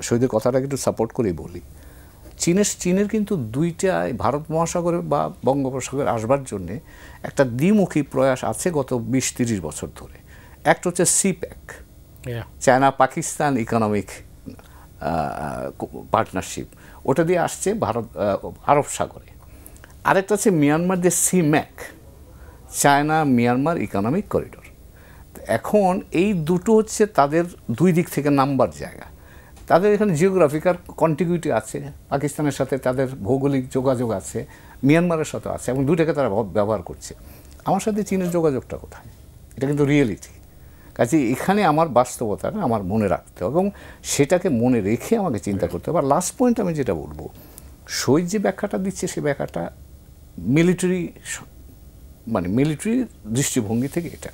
শহীদের কথাটাকে একটু সাপোর্ট করেই বলি। চীনের কিন্তু দুইটা ভারত মহাসাগরে বা বঙ্গোপসাগরে আসবার জন্যে একটা দ্বিমুখী প্রয়াস আছে গত 20-30 বছর ধরে। একটা হচ্ছে CPEC, China Pakistan economic partnership, ওটা দিয়ে আসছে ভারত আরব সাগরে। আরেকটা হচ্ছে মিয়ানমার যে সিম্যাক, চায়না মিয়ানমার ইকোনমিক করিডোর। এখন এই দুটো হচ্ছে তাদের দুই দিক থেকে নাম্বার জায়গা। তাদের এখানে জিওগ্রাফিক্যাল কন্টিগুইটি আছে, পাকিস্তানের সাথে তাদের ভৌগোলিক যোগাযোগ আছে, মিয়ানমারের সাথে আছে, এবং দুইটাকে তারা ব্যবহার করছে। আমার সাথে চীনের যোগাযোগটা কোথায়? এটা কিন্তু রিয়েলিটি। কাজে এখানে আমার বাস্তবতাটা আমার মনে রাখতে হবে এবং সেটাকে মনে রেখে আমাকে চিন্তা করতে হবে। আর লাস্ট পয়েন্ট আমি যেটা বলবো, শহীদ যে ব্যাখ্যাটা দিচ্ছে সে ব্যাখ্যাটা মিলিটারি দৃষ্টিভঙ্গি থেকে এটা,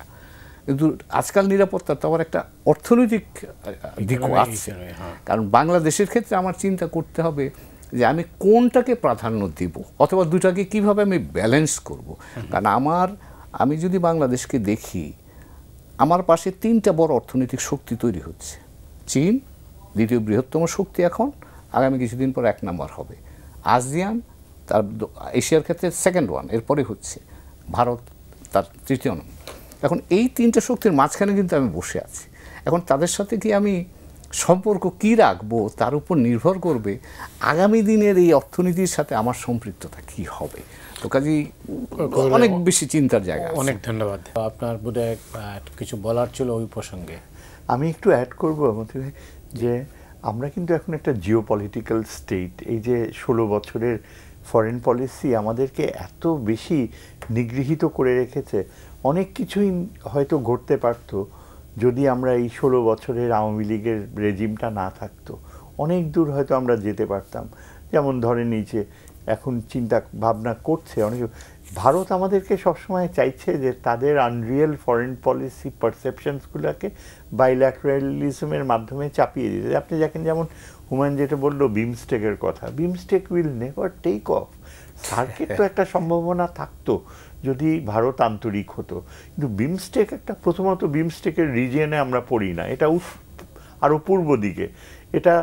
কিন্তু আজকাল নিরাপত্তার তো আবার একটা অর্থনৈতিক দিকও আছে। কারণ বাংলাদেশের ক্ষেত্রে আমার চিন্তা করতে হবে যে আমি কোনটাকে প্রাধান্য দিব, অথবা দুটাকে কিভাবে আমি ব্যালেন্স করব। কারণ আমি যদি বাংলাদেশকে দেখি, আমার পাশে 3টা বড় অর্থনৈতিক শক্তি তৈরি হচ্ছে। চীন দ্বিতীয় বৃহত্তম শক্তি, এখন আগামী কিছুদিন পর 1 নম্বর হবে। ASEAN, তার এশিয়ার ক্ষেত্রে সেকেন্ড ওয়ান, এরপরে হচ্ছে ভারত তার তৃতীয় নম্বর। এখন এই তিনটে শক্তির মাঝখানে কিন্তু আমি বসে আছি। এখন তাদের সাথে কি আমি সম্পর্ক কি রাখবো তার উপর নির্ভর করবে আগামী দিনের এই অর্থনীতির সাথে আমার সম্পৃক্ততা কি হবে। তো কাজেই অনেক বেশি চিন্তার জায়গা। অনেক ধন্যবাদ। আপনার বোধহয় কিছু বলার ছিল ওই প্রসঙ্গে। আমি একটু অ্যাড করবো মতি ভাই, যে আমরা কিন্তু এখন একটা জিওপলিটিক্যাল স্টেট। এই যে 16 বছরের ফরেন পলিসি আমাদেরকে এত বেশি নিগৃহীত করে রেখেছে, অনেক কিছুই হয়তো ঘটতে পারতো যদি আমরা এই 16 বছরের আওয়ামী লীগের রেজিমটা না থাকতো। অনেক দূর হয়তো আমরা যেতে পারতাম। যেমন ধরে নিই যে এখন চিন্তা ভাবনা করছে অনেক, ভারত আমাদেরকে সবসময় চাইছে যে তাদের আনরিয়েল ফরেন পলিসি পারসেপশনসগুলোকে বাইল্যাটারালিজমের মাধ্যমে চাপিয়ে দিতে। আপনি দেখেন যেমন হুমায়ুন যেটা বললো বিমস্টেকের কথা, BIMSTEC will never take off. সার্কের তো একটা সম্ভাবনা থাকতো যদি ভারত আন্তরিক হতো, কিন্তু বিমস্টেক একটা, প্রথমত বিমস্টেকের রিজিয়নে আমরা পড়ি না, এটা আরও পূর্ব দিকে, এটা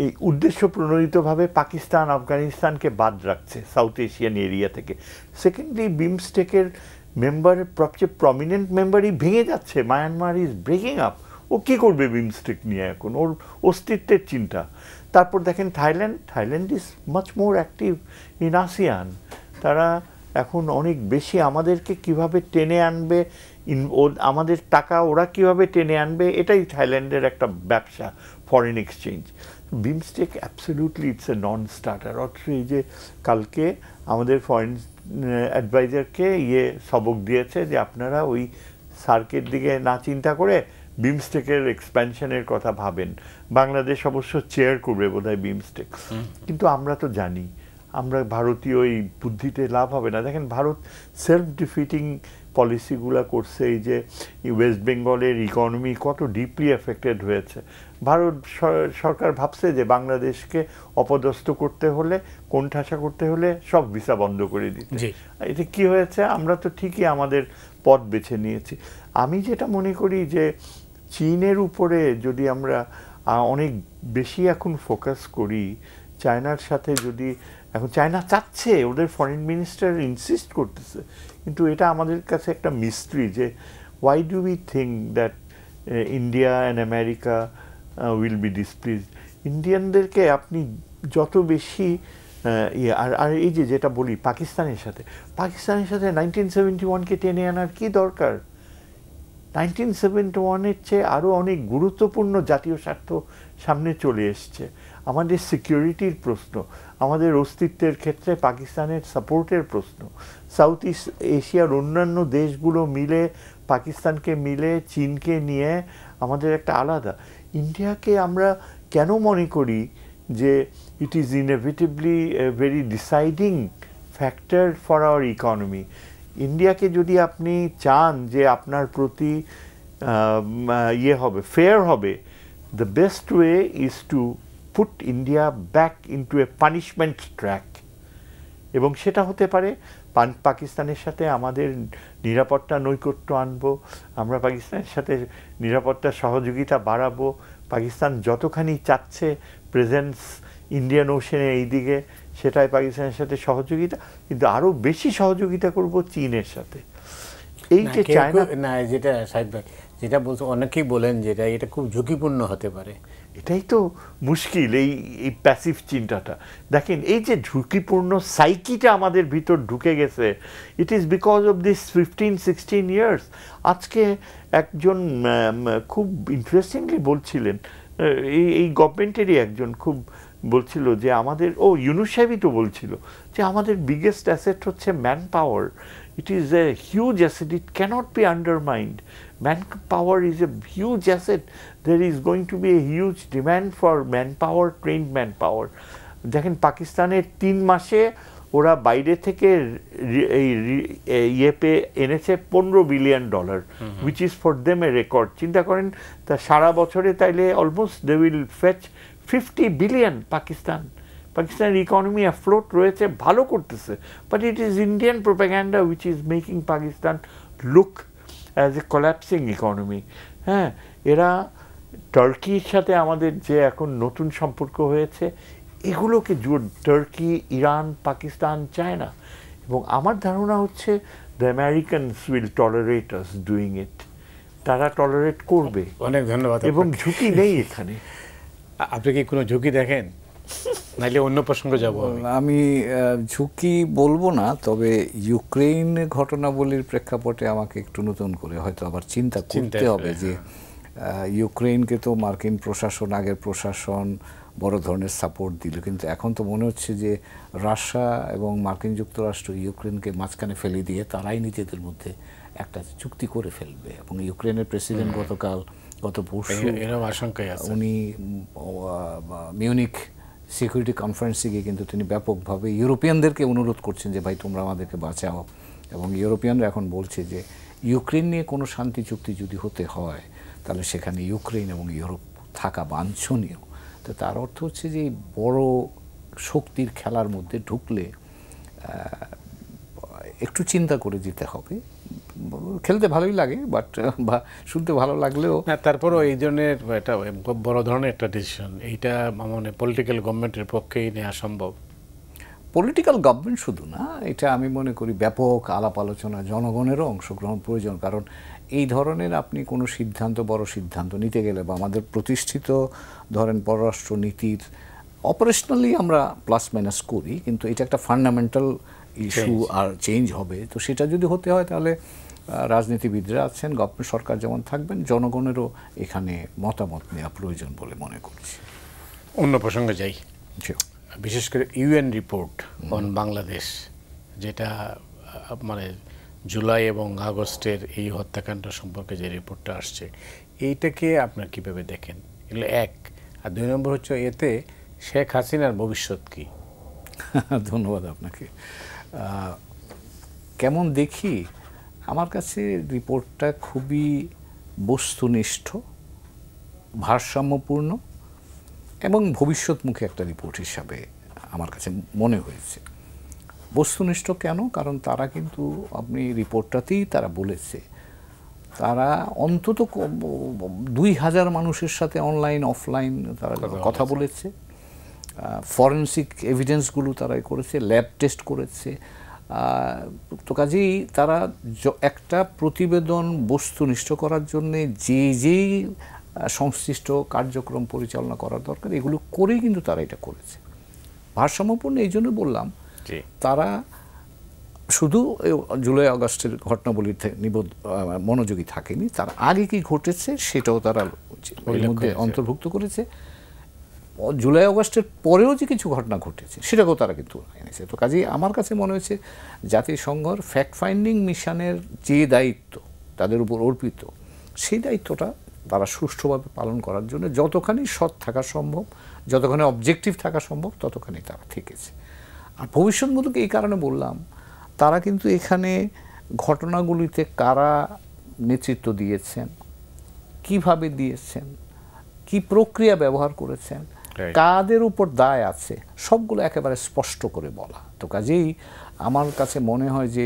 এই উদ্দেশ্য প্রণোদিতভাবে পাকিস্তান আফগানিস্তানকে বাদ রাখছে সাউথ এশিয়ান এরিয়া থেকে। সেকেন্ডলি বিমস্টেকের মেম্বার, সবচেয়ে প্রমিনেন্ট মেম্বারই ভেঙে যাচ্ছে, মায়ানমার ইজ ব্রেকিং আপ। ও কী করবে বিমস্টেক নিয়ে এখন, ওর অস্তিত্বের চিন্তা। তারপর দেখেন Thailand is much more active in ASEAN. তারা এখন অনেক বেশি আমাদেরকে কিভাবে টেনে আনবে, আমাদের টাকা ওরা কিভাবে টেনে আনবে, এটাই থাইল্যান্ডের একটা ব্যবসা, foreign exchange. BIMSTEC absolutely it's a non starter. অথচ এই যে কালকে আমাদের ফরেন অ্যাডভাইজারকে সবক দিয়েছে যে আপনারা ওই সার্কের দিকে না চিন্তা করে বিমস্টেকের এক্সপ্যানশনের কথা ভাবেন। বাংলাদেশ অবশ্য চেয়ার করবে বোধহয় বিমস্টেক, কিন্তু আমরা তো জানি আমরা ভারতীয় এই বুদ্ধিতে লাভ হবে না। দেখেন ভারত সেলফ ডিফিটিং পলিসিগুলো করছে। এই যে ওয়েস্ট বেঙ্গলের ইকোনমি কত ডিপলি এফেক্টেড হয়েছে। ভারত সরকার ভাবছে যে বাংলাদেশকে অপদস্থ করতে হলে, কোণঠাসা করতে হলে সব ভিসা বন্ধ করে দিতে। এটা কি হয়েছে, আমরা তো ঠিকই আমাদের পথ বেছে নিয়েছি। আমি যেটা মনে করি যে চীনের উপরে যদি আমরা অনেক বেশি এখন ফোকাস করি, চায়নার সাথে যদি, এখন চায়না চাচ্ছে, ওদের ফরেন মিনিস্টার ইনসিস্ট করতেছে, কিন্তু এটা আমাদের কাছে একটা মিস্ট্রি যে why do we think that India and America will be displeased. ইন্ডিয়ানদেরকে আপনি যত বেশি আর এই যে যেটা বলি পাকিস্তানের সাথে 1971-কে টেনে আনার কি দরকার? 1971-এর চেয়ে আরও অনেক গুরুত্বপূর্ণ জাতীয় স্বার্থ সামনে চলে এসছে। আমাদের সিকিউরিটির প্রশ্ন, আমাদের অস্তিত্বের ক্ষেত্রে পাকিস্তানের সাপোর্টের প্রশ্ন। সাউথ ইস্ট এশিয়ার অন্যান্য দেশগুলো মিলে, পাকিস্তানকে মিলে, চীনকে নিয়ে আমাদের একটা আলাদা। ইন্ডিয়াকে আমরা কেন মনে করি যে it is inevitably a very deciding factor for our economy. ইন্ডিয়াকে যদি আপনি চান যে আপনার প্রতি হবে, ফেয়ার হবে, the best way is to put India back into a punishment track. এবং সেটা হতে পারে পাকিস্তানের সাথে আমাদের নিরাপত্তা নৈকট্য আনবো, আমরা পাকিস্তানের সাথে নিরাপত্তা সহযোগিতা বাড়াবো। পাকিস্তান যতখানি চাচ্ছে প্রেজেন্স ইন্ডিয়ান ওশেনে এই দিকে, সেটাই পাকিস্তানের সাথে সহযোগিতা, কিন্তু আরও বেশি সহযোগিতা করব চীনের সাথে। এই যে চায়না না, যেটা সাহিদ ভাই যেটা বলছে, অনেকেই বলেন যেটা এটা খুব ঝুঁকিপূর্ণ হতে পারে। এটাই তো মুশকিল, এই প্যাসিভ চিন্তাটা। দেখেন এই যে ঝুঁকিপূর্ণ সাইকিটা আমাদের ভিতর ঢুকে গেছে, it is because of this 15-16 years. আজকে একজন খুব ইন্টারেস্টিংলি বলছিলেন, এই গভর্নমেন্টেরই একজন খুব বলছিল যে আমাদের, ইউনুস সাহেবই তো বলছিল যে আমাদের বিগেস্ট অ্যাসেট হচ্ছে man power. It is a huge asset, it cannot be undermined. Manpower is a huge asset. There is going to be a huge demand for manpower, trained manpower. দেখেন পাকিস্তানের 3 মাসে ওরা বাইরে থেকে এনেছে $15 billion, which is for them a record. চিন্তা করেন তা সারা বছরে তাইলে almost they will fetch 50 billion পাকিস্তানের ইকোনমি অ্যাফ্লোট রয়েছে, ভালো করতেছে, but it is Indian propaganda which is making Pakistan look as a collapsing economy. হ্যাঁ, এরা টার্কির সাথে আমাদের যে এখন নতুন সম্পর্ক হয়েছে, এগুলোকে টার্কি, ইরান, পাকিস্তান, চায়না, এবং আমার ধারণা হচ্ছে the Americans will tolerate us doing it. তারা টলারেট করবে। অনেক ধন্যবাদ। এবং ঝুঁকি নেই এখানে। আপনি কি কোনো ঝুঁকি দেখেন, নাইলে অন্য প্রসঙ্গে যাব? আমি ঝুঁকি বলবো না, তবে ইউক্রেন ঘটনাবলীর প্রেক্ষাপটে আমাকে একটু নতুন করে হয়তো আবার চিন্তা করতে হবে যে ইউক্রেনকে তো মার্কিন প্রশাসন, আগের প্রশাসন বড় ধরনের সাপোর্ট দিল, কিন্তু এখন তো মনে হচ্ছে যে রাশিয়া এবং মার্কিন যুক্তরাষ্ট্র ইউক্রেনকে মাঝখানে ফেলে দিয়ে তারাই নিজেদের মধ্যে একটা চুক্তি করে ফেলবে। এবং ইউক্রেনের প্রেসিডেন্ট গত পরশু উনি মিউনিক সিকিউরিটি কনফারেন্সে গিয়ে কিন্তু তিনি ব্যাপকভাবে ইউরোপিয়ানদেরকে অনুরোধ করছেন যে ভাই তোমরা আমাদেরকে বাঁচাও। এবং ইউরোপিয়ানরা এখন বলছে যে ইউক্রেন নিয়ে কোনো শান্তি চুক্তি যদি হতে হয় তাহলে সেখানে ইউক্রেন এবং ইউরোপ থাকা বাঞ্ছনীয়। তো তার অর্থ হচ্ছে যে বড় শক্তির খেলার মধ্যে ঢুকলে একটু চিন্তা করে যেতে হবে। খেলতে ভালোই লাগে, বাট বা শুনতে ভালো লাগলেও তারপরও এই ধরনের একটা বড় ধরনের একটা ডিসিশন, এইটা মানে পলিটিক্যাল গভর্নমেন্টের পক্ষেই নেওয়া সম্ভব। পলিটিক্যাল গভর্নমেন্ট শুধু না, এটা আমি মনে করি ব্যাপক আলাপ আলোচনা, জনগণেরও অংশগ্রহণ প্রয়োজন। কারণ এই ধরনের আপনি কোনো সিদ্ধান্ত, বড় সিদ্ধান্ত নিতে গেলে বা আমাদের প্রতিষ্ঠিত ধরেন পররাষ্ট্র নীতির অপারেশনালি আমরা প্লাস মাইনাস করি, কিন্তু এটা একটা ফান্ডামেন্টাল ইস্যু আর চেঞ্জ হবে। তো সেটা যদি হতে হয় তাহলে রাজনীতিবিদরা আছেন, গভর্নমেন্ট সরকার যেমন থাকবেন, জনগণেরও এখানে মতামত নেওয়া প্রয়োজন বলে মনে করছি। অন্য প্রসঙ্গে যাই। বিশেষ করে ইউএন রিপোর্ট অন বাংলাদেশ, যেটা মানে জুলাই এবং আগস্টের এই হত্যাকাণ্ড সম্পর্কে যে রিপোর্টটা আসছে, এইটাকে আপনার কীভাবে দেখেন? এগুলো এক। আর দুই নম্বর হচ্ছে এতে শেখ হাসিনার ভবিষ্যৎ কী? ধন্যবাদ আপনাকে। কেমন দেখি, আমার কাছে রিপোর্টটা খুবই বস্তুনিষ্ঠ, ভারসাম্যপূর্ণ এবং ভবিষ্যৎমুখী একটা রিপোর্ট হিসাবে আমার কাছে মনে হয়েছে। বস্তুনিষ্ঠ কেন? কারণ তারা কিন্তু, আপনি রিপোর্টটাতেই তারা বলেছে, তারা অন্তত 2000 মানুষের সাথে অনলাইন অফলাইন তারা কথা বলেছে, ফরেনসিক এভিডেন্সগুলো তারাই করেছে, ল্যাব টেস্ট করেছে। তো কাজেই তারা একটা প্রতিবেদন বস্তুনিষ্ঠ করার জন্যে যেই সংশ্লিষ্ট কার্যক্রম পরিচালনা করার দরকার এগুলো করেই কিন্তু তারা এটা করেছে। ভারসাম্যপূর্ণ এই জন্য বললাম, তারা শুধু জুলাই আগস্টের ঘটনাবলীতে মনোযোগী থাকেনি, তার আগে কি ঘটেছে সেটাও তারা এর মধ্যে অন্তর্ভুক্ত করেছে। জুলাই আগস্টের পরেও যে কিছু ঘটনা ঘটেছে সেটাকেও তারা কিন্তু এনেছে। তো কাজেই আমার কাছে মনে হয়েছে জাতিসংঘর ফ্যাক্ট ফাইন্ডিং মিশনের যে দায়িত্ব তাদের উপর অর্পিত, সেই দায়িত্বটা তারা সুষ্ঠুভাবে পালন করার জন্য যতখানি সৎ থাকা সম্ভব, যতখানি অবজেক্টিভ থাকা সম্ভব ততখানি তারা থেকেছে। আর ভবিষ্যৎমূলক এই কারণে বললাম, তারা কিন্তু এখানে ঘটনাগুলিতে কারা নেতৃত্ব দিয়েছেন, কিভাবে দিয়েছেন, কি প্রক্রিয়া ব্যবহার করেছেন, কাদের উপর দায় আছে, সবগুলো একেবারে স্পষ্ট করে বলা। তো কাজেই আমার কাছে মনে হয় যে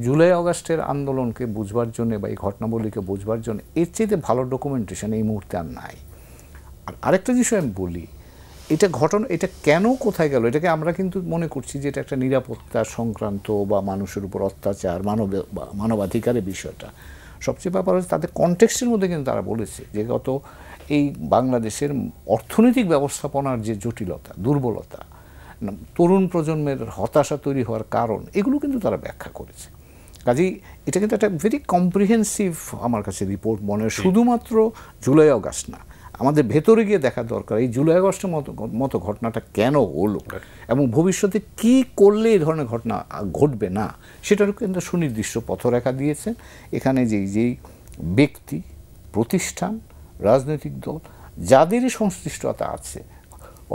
জুলাই আগস্টের আন্দোলনকে বুঝবার জন্য বা এই ঘটনাবলীকে বুঝবার জন্য এর চেয়ে ভালো ডকুমেন্টেশন এই মুহূর্তে আর নাই। আর আরেকটা বিষয় আমি বলি, এটা কেন কোথায় গেল, এটাকে আমরা কিন্তু মনে করছি যে এটা একটা নিরাপত্তা সংক্রান্ত বা মানুষের উপর অত্যাচার, মানবাধিকারের বিষয়টা। সবচেয়ে ব্যাপার হচ্ছে তাদের কনটেক্সটের মধ্যে কিন্তু তারা বলেছে যে গত এই বাংলাদেশের অর্থনৈতিক ব্যবস্থাপনার যে জটিলতা, দুর্বলতা, তরুণ প্রজন্মের হতাশা তৈরি হওয়ার কারণ, এগুলো কিন্তু তারা ব্যাখ্যা করেছে। কাজেই এটা কিন্তু একটা ভেরি কম্প্রিহেন্সিভ আমার কাছে রিপোর্ট মনে হয়। শুধুমাত্র জুলাই আগস্ট না, আমাদের ভেতরে গিয়ে দেখা দরকার এই জুলাই আগস্টের মতো ঘটনাটা কেন হলো এবং ভবিষ্যতে কি করলে এই ধরনের ঘটনা ঘটবে না, সেটার কিন্তু সুনির্দিষ্ট পথরেখা দিয়েছেন। এখানে যেই ব্যক্তি, প্রতিষ্ঠান, রাজনৈতিক দল যাদেরই সংশ্লিষ্টতা আছে,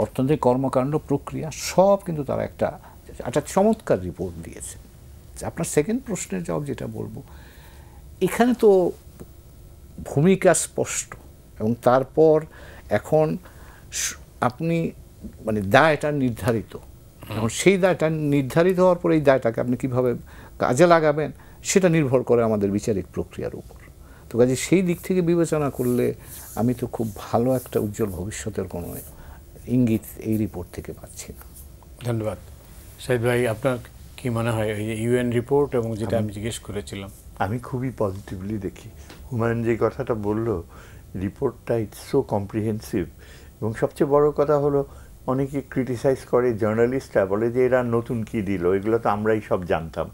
অর্থনৈতিক কর্মকাণ্ড, প্রক্রিয়া, সব কিন্তু তারা একটা চমৎকার রিপোর্ট দিয়েছে। আপনার সেকেন্ড প্রশ্নের জবাব যেটা বলবো, এখানে তো ভূমিকা স্পষ্ট এবং তারপর এখন আপনি মানে দায়টা নির্ধারিত, এখন সেই দায়টা নির্ধারিত হওয়ার পর এই দায়টাকে আপনি কীভাবে কাজে লাগাবেন সেটা নির্ভর করে আমাদের বিচারিক প্রক্রিয়ার উপর। তো কাজে সেই দিক থেকে বিবেচনা করলে আমি তো খুব ভালো একটা উজ্জ্বল ভবিষ্যতের কোনো ইঙ্গিত এই রিপোর্ট থেকে পাচ্ছি না। ধন্যবাদ। শাহিদ ভাই, আপনার কি মনে হয় এই ইউএন রিপোর্ট এবং যেটা আমি জিজ্ঞেস করেছিলাম? আমি খুবই পজিটিভলি দেখি। হুমায়ুন যে কথাটা বললো, রিপোর্টটা ইটস সো কম্প্রিহেন্সিভ, এবং সবচেয়ে বড় কথা হলো অনেকে ক্রিটিসাইজ করে, জার্নালিস্টরা বলে যে এরা নতুন কি দিল, এগুলো তো আমরাই সব জানতাম।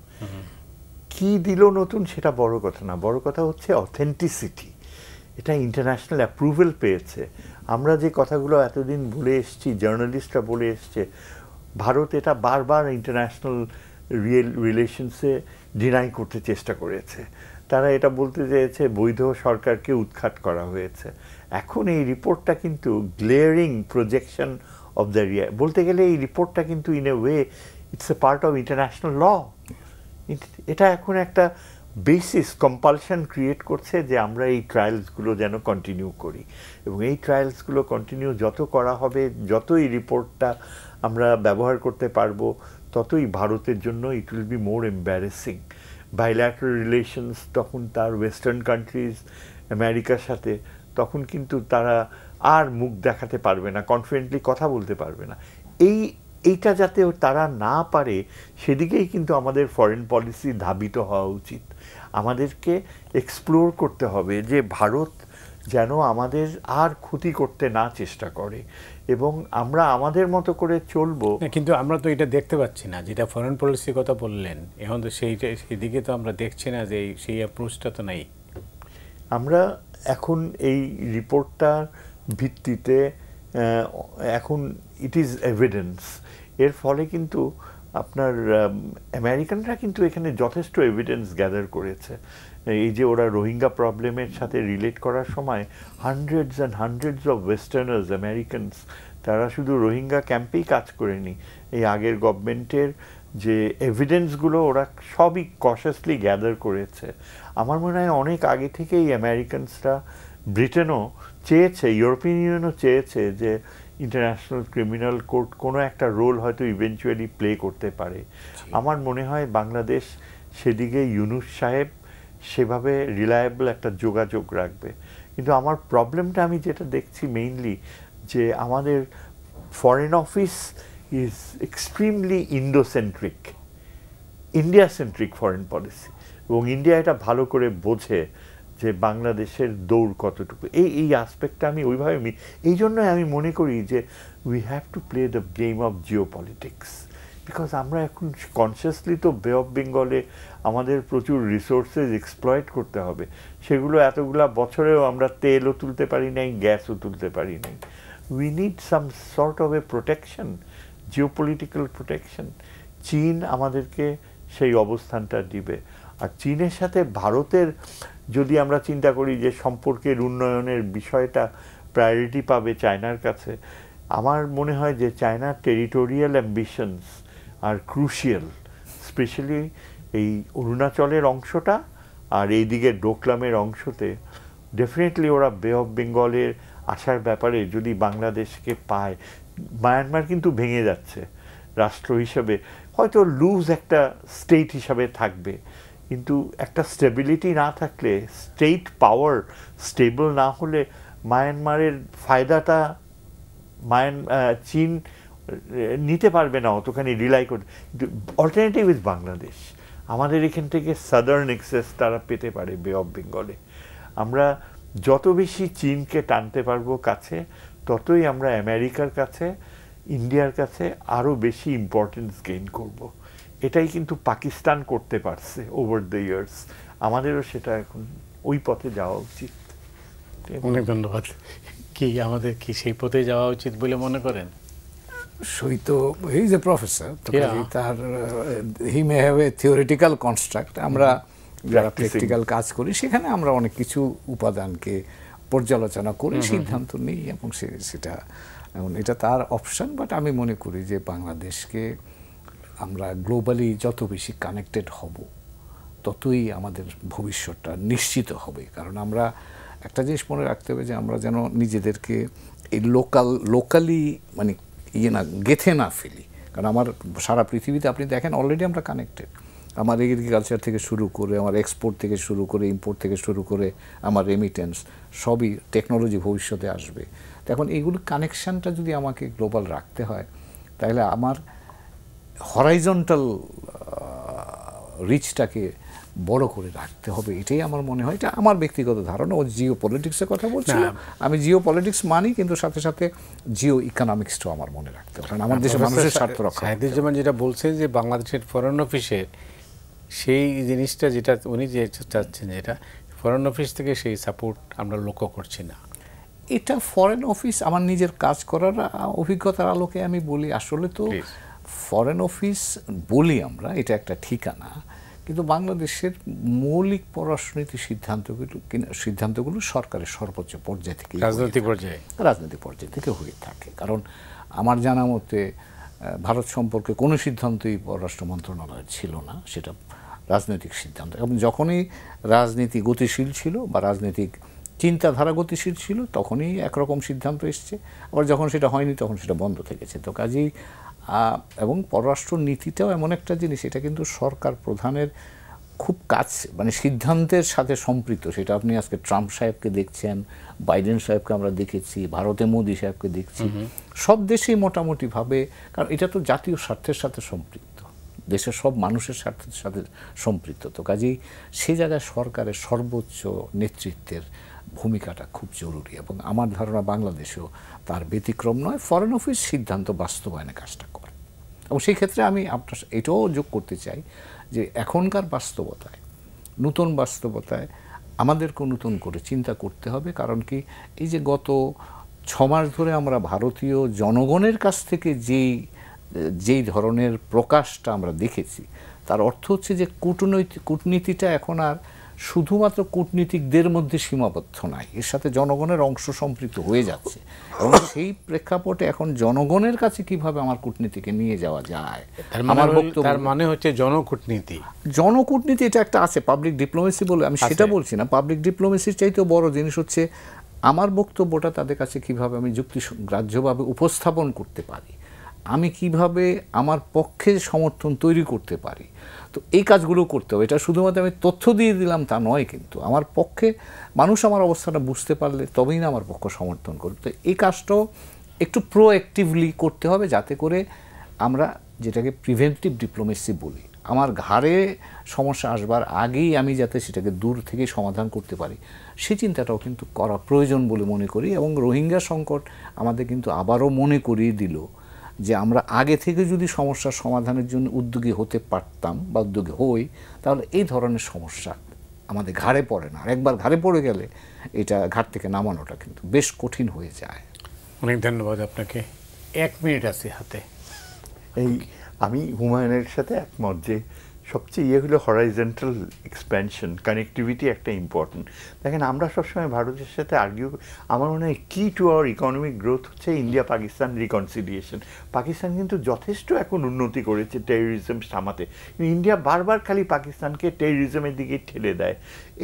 কি দিল নতুন সেটা বড় কথা না, বড় কথা হচ্ছে অথেন্টিসিটি। এটা ইন্টারন্যাশনাল অ্যাপ্রুভেল পেয়েছে। আমরা যে কথাগুলো এতদিন বলে এসেছি, জার্নালিস্টরা বলে এসছে, ভারত এটা বারবার ইন্টারন্যাশনাল রিলেশনসে ডিনাই করতে চেষ্টা করেছে। তারা এটা বলতে চেয়েছে বৈধ সরকারকে উৎখাত করা হয়েছে। এখন এই রিপোর্টটা কিন্তু গ্লেয়ারিং প্রজেকশন অফ দ্য বলতে গেলে এই রিপোর্টটা কিন্তু in a way it's a part of international law. এটা এখন একটা বেসিস কম্পালশন ক্রিয়েট করছে যে আমরা এই ট্রায়ালসগুলো যেন কন্টিনিউ করি, এবং এই ট্রায়ালসগুলো কন্টিনিউ যত করা হবে, যত এই রিপোর্টটা আমরা ব্যবহার করতে পারবো, ততই ভারতের জন্য it will be more embarrassing. Bilateral relations তখন তার ওয়েস্টার্ন কান্ট্রিজ, আমেরিকার সাথে, তখন কিন্তু তারা আর মুখ দেখাতে পারবে না, কনফিডেন্টলি কথা বলতে পারবে না। এইটা যাতে তারা না পারে, সেদিকেই কিন্তু আমাদের ফরেন পলিসি ধাবিত হওয়া উচিত। আমাদেরকে এক্সপ্লোর করতে হবে যে ভারত যেন আমাদের আর ক্ষতি করতে না চেষ্টা করে, এবং আমরা আমাদের মতো করে চলবো। কিন্তু আমরা তো এটা দেখতে পাচ্ছি না, যেটা ফরেন পলিসির কথা বললেন, এখন তো সেইদিকে তো আমরা দেখছি না, যে সেই অ্যাপ্রোচটা তো নাই। আমরা এখন এই রিপোর্টটার ভিত্তিতে এখন ইট ইজ এভিডেন্স। এর ফলে কিন্তু আপনার আমেরিকানরা কিন্তু এখানে যথেষ্ট এভিডেন্স গ্যাদার করেছে। এই যে ওরা রোহিঙ্গা প্রবলেমের সাথে রিলেট করার সময় hundreds and hundreds of westerners, Americans, তারা শুধু রোহিঙ্গা ক্যাম্পেই কাজ করেনি, এই আগের গভর্নমেন্টের যে এভিডেন্সগুলো ওরা সবই কশাসলি গ্যাদার করেছে। আমার মনে হয় অনেক আগে থেকেই আমেরিকানসরা, ব্রিটেনও চেয়েছে, ইউরোপিয়ান ইউনিয়নও চেয়েছে যে ইন্টারন্যাশনাল ক্রিমিনাল কোর্ট কোনো একটা রোল হয়তো ইভেনচুয়ালি প্লে করতে পারে। আমার মনে হয় বাংলাদেশ সেদিকে ইউনূস সাহেব সেভাবে রিলায়েবল একটা যোগাযোগ রাখবে। কিন্তু আমার প্রবলেমটা আমি যেটা দেখছি মেইনলি, যে আমাদের foreign office is extremely Indocentric, India centric foreign policy, এবং ইন্ডিয়া এটা ভালো করে বোঝে যে বাংলাদেশের দৌড় কতটুকু। এই আসপেক্টটা আমি ওইভাবে এই জন্যই আমি মনে করি যে we have to play the game of Jio politics, because আমরা এখন কনসিয়াসলি তো বে অফ বেঙ্গলে আমাদের প্রচুর রিসোর্সেস এক্সপ্লয়েট করতে হবে। সেগুলো এতগুলা বছরেও আমরা তেলও তুলতে পারি নাই, গ্যাসও তুলতে পারি নাই। We need some sort of A protection, geopolitical protection. চীন আমাদেরকে সেই অবস্থানটা দিবে। আর চীনের সাথে ভারতের যদি আমরা চিন্তা করি যে সম্পর্কের উন্নয়নের বিষয়টা প্রায়োরিটি পাবে চায়নার কাছে, আমার মনে হয় যে চায়নার টেরিটোরিয়াল অ্যাম্বিশনস আর ক্রুশিয়াল, স্পেশালি এই অরুণাচলের অংশটা আর এইদিকে ডোকলামের অংশতে ডেফিনেটলি ওরা বে অফ বেঙ্গলের আসার ব্যাপারে যদি বাংলাদেশকে পায়। মায়ানমার কিন্তু ভেঙে যাচ্ছে রাষ্ট্র হিসাবে, হয়তো লুজ একটা স্টেট হিসাবে থাকবে, কিন্তু একটা স্টেবিলিটি না থাকলে, স্টেট পাওয়ার স্টেবল না হলে মায়ানমারের ফায়দাটা চীন নিতে পারবে না, অতখানি রিলাই করতে। Alternative is Bangladesh. আমাদের এখান থেকে সাদার্ন এক্সেস তারা পেতে পারে বে অফ বেঙ্গলে। আমরা যত বেশি চীনকে টানতে পারবো কাছে, ততই আমরা আমেরিকার কাছে, ইন্ডিয়ার কাছে আরও বেশি ইম্পর্টেন্স গেইন করব। এটাই কিন্তু পাকিস্তান করতে পারছে ওভার দ্য ইয়ার্স। আমাদেরও সেটা এখন ওই পথে যাওয়া উচিত। অনেক ধন্যবাদ। আমাদের কি সেই পথে যাওয়া উচিত বলে মনে করেন? সই তো হি ইজ এ প্রফেসর, তার he may have a theoretical construct. আমরা যারা প্র্যাকটিক্যাল কাজ করি সেখানে আমরা অনেক কিছু উপাদানকে পর্যালোচনা করে সিদ্ধান্ত নিই, এবং সেটা এখন এটা তার অপশন। বাট আমি মনে করি যে বাংলাদেশকে আমরা গ্লোবালি যত বেশি কানেক্টেড হব, ততই আমাদের ভবিষ্যৎটা নিশ্চিত হবে। কারণ আমরা একটা জিনিস মনে রাখতে হবে যে আমরা যেন নিজেদেরকে এই লোকালি মানে গেথে না ফেলি। কারণ আমার সারা পৃথিবীতে আপনি দেখেন অলরেডি আমরা কানেক্টেড। আমার এগ্রিকালচার থেকে শুরু করে, আমার এক্সপোর্ট থেকে শুরু করে, ইম্পোর্ট থেকে শুরু করে, আমার রেমিটেন্স, সবই টেকনোলজি ভবিষ্যতে আসবে। এখন এইগুলো কানেকশানটা যদি আমাকে গ্লোবাল রাখতে হয়, তাহলে আমার হরাইজন্টাল রিচটাকে বড় করে রাখতে হবে, এটাই আমার মনে হয়। এটা আমার ব্যক্তিগত ধারণা। ও জিও পলিটিক্সের কথা বলছিল, আমি জিও পলিটিক্স মানি, কিন্তু সাথে সাথে জিও ইকোনমিক্সটাও আমার মনে রাখতে হবে, কারণ আমার দেশের মানুষের স্বার্থ রক্ষা। শাহিদুজ্জামান যেটা বলছেন যে বাংলাদেশের ফরেন অফিসের সেই জিনিসটা যেটা উনি যে চাচ্ছেন, যেটা ফরেন অফিস থেকে সেই সাপোর্ট আমরা লক্ষ্য করছি না। এটা ফরেন অফিস, আমার নিজের কাজ করার অভিজ্ঞতার আলোকে আমি বলি, আসলে তো ফরেন অফিস বলি আমরা, এটা একটা ঠিকানা, কিন্তু বাংলাদেশের মৌলিক পররাষ্ট্রনীতি সিদ্ধান্তগুলো সরকারের সর্বোচ্চ পর্যায় থেকে, রাজনৈতিক পর্যায় থেকে হয়ে থাকে। কারণ আমার জানা মতে ভারত সম্পর্কে কোনো সিদ্ধান্তই পররাষ্ট্র মন্ত্রণালয়ের ছিল না, সেটা রাজনৈতিক সিদ্ধান্ত। এবং যখনই রাজনীতি গতিশীল ছিল বা রাজনৈতিক চিন্তাধারা গতিশীল ছিল, তখনই একরকম সিদ্ধান্ত এসছে, আবার যখন সেটা হয়নি তখন সেটা বন্ধ থেকেছে। তো কাজেই এবং পররাষ্ট্র নীতিটাও এমন একটা জিনিস, এটা কিন্তু সরকার প্রধানের খুব মানে সিদ্ধান্তের সাথে সম্পৃক্ত। সেটা আপনি আজকে ট্রাম্প সাহেবকে দেখছেন, বাইডেন সাহেবকে আমরা দেখেছি, ভারতে মোদি সাহেবকে দেখছি, সব দেশেই মোটামুটিভাবে, কারণ এটা তো জাতীয় স্বার্থের সাথে সম্পৃক্ত, দেশের সব মানুষের স্বার্থের সাথে সম্পৃক্ত। তো কাজেই সে জায়গায় সরকারের সর্বোচ্চ নেতৃত্বের ভূমিকাটা খুব জরুরি, এবং আমার ধারণা বাংলাদেশেও তার ব্যতিক্রম নয়। ফরেন অফিস সিদ্ধান্ত বাস্তবায়নে কাজটা করে, এবং সেই ক্ষেত্রে আমি আপনার এটাও যোগ করতে চাই যে এখনকার বাস্তবতায়, নতুন বাস্তবতায় আমাদেরকে নতুন করে চিন্তা করতে হবে। কারণ কি, এই যে গত 6 মাস ধরে আমরা ভারতীয় জনগণের কাছ থেকে যেই ধরনের প্রকাশটা আমরা দেখেছি, তার অর্থ হচ্ছে যে কূটনীতিটা এখন আর শুধুমাত্র কূটনীতিকদের মধ্যে সীমাবদ্ধ নাই, এর সাথে জনগণের অংশ সম্পৃক্ত হয়ে যাচ্ছে। এবং সেই প্রেক্ষাপটে এখন জনগণের কাছে কিভাবে আমার কূটনীতিকে নিয়ে যাওয়া যায়, আমার বক্তব্য, তার মানে হচ্ছে জনকূটনীতি এটা একটা আছে, পাবলিক ডিপ্লোমেসি বলে আমি সেটা বলছি না। পাবলিক ডিপ্লোমেসির চাইতেও বড় জিনিস হচ্ছে আমার বক্তব্যটা তাদের কাছে কিভাবে আমি যুক্তিগ্রাহ্যভাবে উপস্থাপন করতে পারি, আমি কিভাবে আমার পক্ষে সমর্থন তৈরি করতে পারি। তো এই কাজগুলো করতে হবে। এটা শুধুমাত্র আমি তথ্য দিয়ে দিলাম তা নয়, কিন্তু আমার পক্ষে মানুষ আমার অবস্থাটা বুঝতে পারলে তবেই না আমার পক্ষ সমর্থন করবে। তো এই কাজটাও একটু প্রোঅ্যাক্টিভলি করতে হবে, যাতে করে আমরা যেটাকে প্রিভেন্টিভ ডিপ্লোমেসি বলি, আমার ঘাড়ে সমস্যা আসবার আগেই আমি যাতে সেটাকে দূর থেকে সমাধান করতে পারি, সেই চিন্তাটাও কিন্তু করা প্রয়োজন বলে মনে করি। এবং রোহিঙ্গা সংকট আমাদের কিন্তু আবারও মনে করিয়ে দিল যে আমরা আগে থেকে যদি সমস্যার সমাধানের জন্য উদ্যোগী হতে পারতাম বা উদ্যোগী হই, তাহলে এই ধরনের সমস্যা আমাদের ঘাড়ে পড়ে না। আর একবার ঘাড়ে পড়ে গেলে এটা ঘাট থেকে নামানোটা কিন্তু বেশ কঠিন হয়ে যায়। অনেক ধন্যবাদ আপনাকে। 1 মিনিট আছে হাতে। আমি হুমায়ুনের সাথে একমত যে সবচেয়ে হলো হরাইজন্টাল এক্সপ্যানশন, কানেক্টিভিটি একটা ইম্পর্টেন্ট। দেখেন, আমরা সবসময় ভারতের সাথে আর্গিউ, আমার মনে হয় কি টু আওয়ার ইকোনমিক গ্রোথ হচ্ছে ইন্ডিয়া পাকিস্তান রিকনসিলিয়েশন। পাকিস্তান কিন্তু যথেষ্ট এখন উন্নতি করেছে টেররিজম থামাতে, ইন্ডিয়া বারবার খালি পাকিস্তানকে টেররিজমের দিকে ঠেলে দেয়।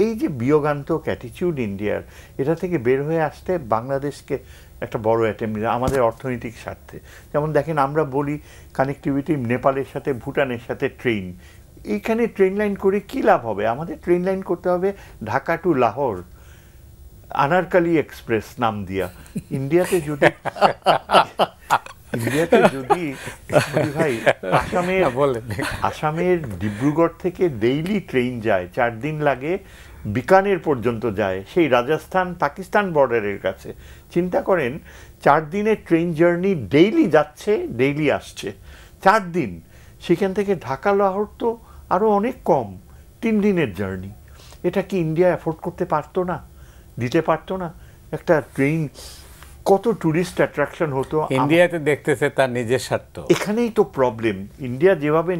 এই যে বিয়োগান্তক অ্যাটিটিউড ইন্ডিয়ার, এটা থেকে বের হয়ে আসতে বাংলাদেশকে একটা বড় অ্যাটেম্প আমাদের অর্থনৈতিক স্বার্থে। যেমন দেখেন, আমরা বলি কানেক্টিভিটি নেপালের সাথে ভুটানের সাথে ট্রেন, এইখানে ট্রেন লাইন করে কী লাভ হবে? আমাদের ট্রেন লাইন করতে হবে ঢাকা টু লাহোর, আনারকালি এক্সপ্রেস নাম দিয়া। ইন্ডিয়াতে যদি ভাই আসামের ডিব্রুগড় থেকে ডেইলি ট্রেন যায়, 4 দিন লাগে, বিকানের পর্যন্ত যায়, সেই রাজস্থান পাকিস্তান বর্ডারের কাছে। চিন্তা করেন, 4 দিনের ট্রেন জার্নি, ডেইলি যাচ্ছে ডেইলি আসছে, 4 দিন। সেখান থেকে ঢাকা লাহোর তো আরও অনেক কম, 3 দিনের জার্নি। এটা কি ইন্ডিয়া অ্যাফোর্ড করতে পারতো না, দিতে পারতো না? একটা ট্রেন কত ট্যুরিস্ট অ্যাট্রাকশন হতো। ইন্ডিয়াতে দেখতেছে তার নিজের স্বার্থ, এখানেই তো প্রবলেম। ইন্ডিয়া যেভাবে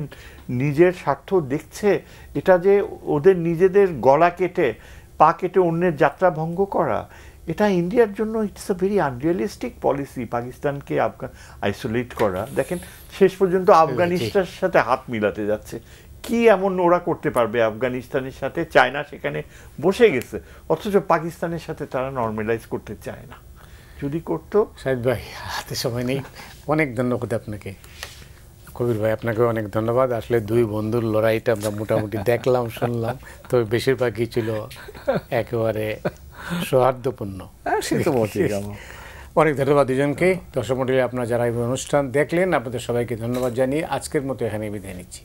নিজের স্বার্থ দেখছে, এটা যে ওদের নিজেদের গলা কেটে পা কেটে অন্যের যাত্রা ভঙ্গ করা, এটা ইন্ডিয়ার জন্য it's a very unrealistic policy. পাকিস্তানকে আইসোলেট করা, দেখেন শেষ পর্যন্ত আফগানিস্তানের সাথে হাত মিলাতে যাচ্ছে। কি এমন ওরা করতে পারবে আফগানিস্তানের সাথে? চায়না সেখানে বসে গেছে, অথচ পাকিস্তানের সাথে তারা নর্মালাইজ করতে চায় না। যদি করতো। শাহিদ ভাই, হাতে সময় নেই, অনেক ধন্যবাদ আপনাকে। কবির ভাই, আপনাকে অনেক ধন্যবাদ। আসলে 2 বন্ধুর লড়াইটা আমরা মোটামুটি দেখলাম, শুনলাম, তবে বেশিরভাগই ছিল একেবারে সৌহার্দ্যপূর্ণ। অনেক ধন্যবাদ দুজনকে। দর্শক মণ্ডলী, আপনারা যারা এই অনুষ্ঠান দেখলেন, আপনাদের সবাইকে ধন্যবাদ জানিয়ে আজকের মতো এখানে বিদায় নিচ্ছি।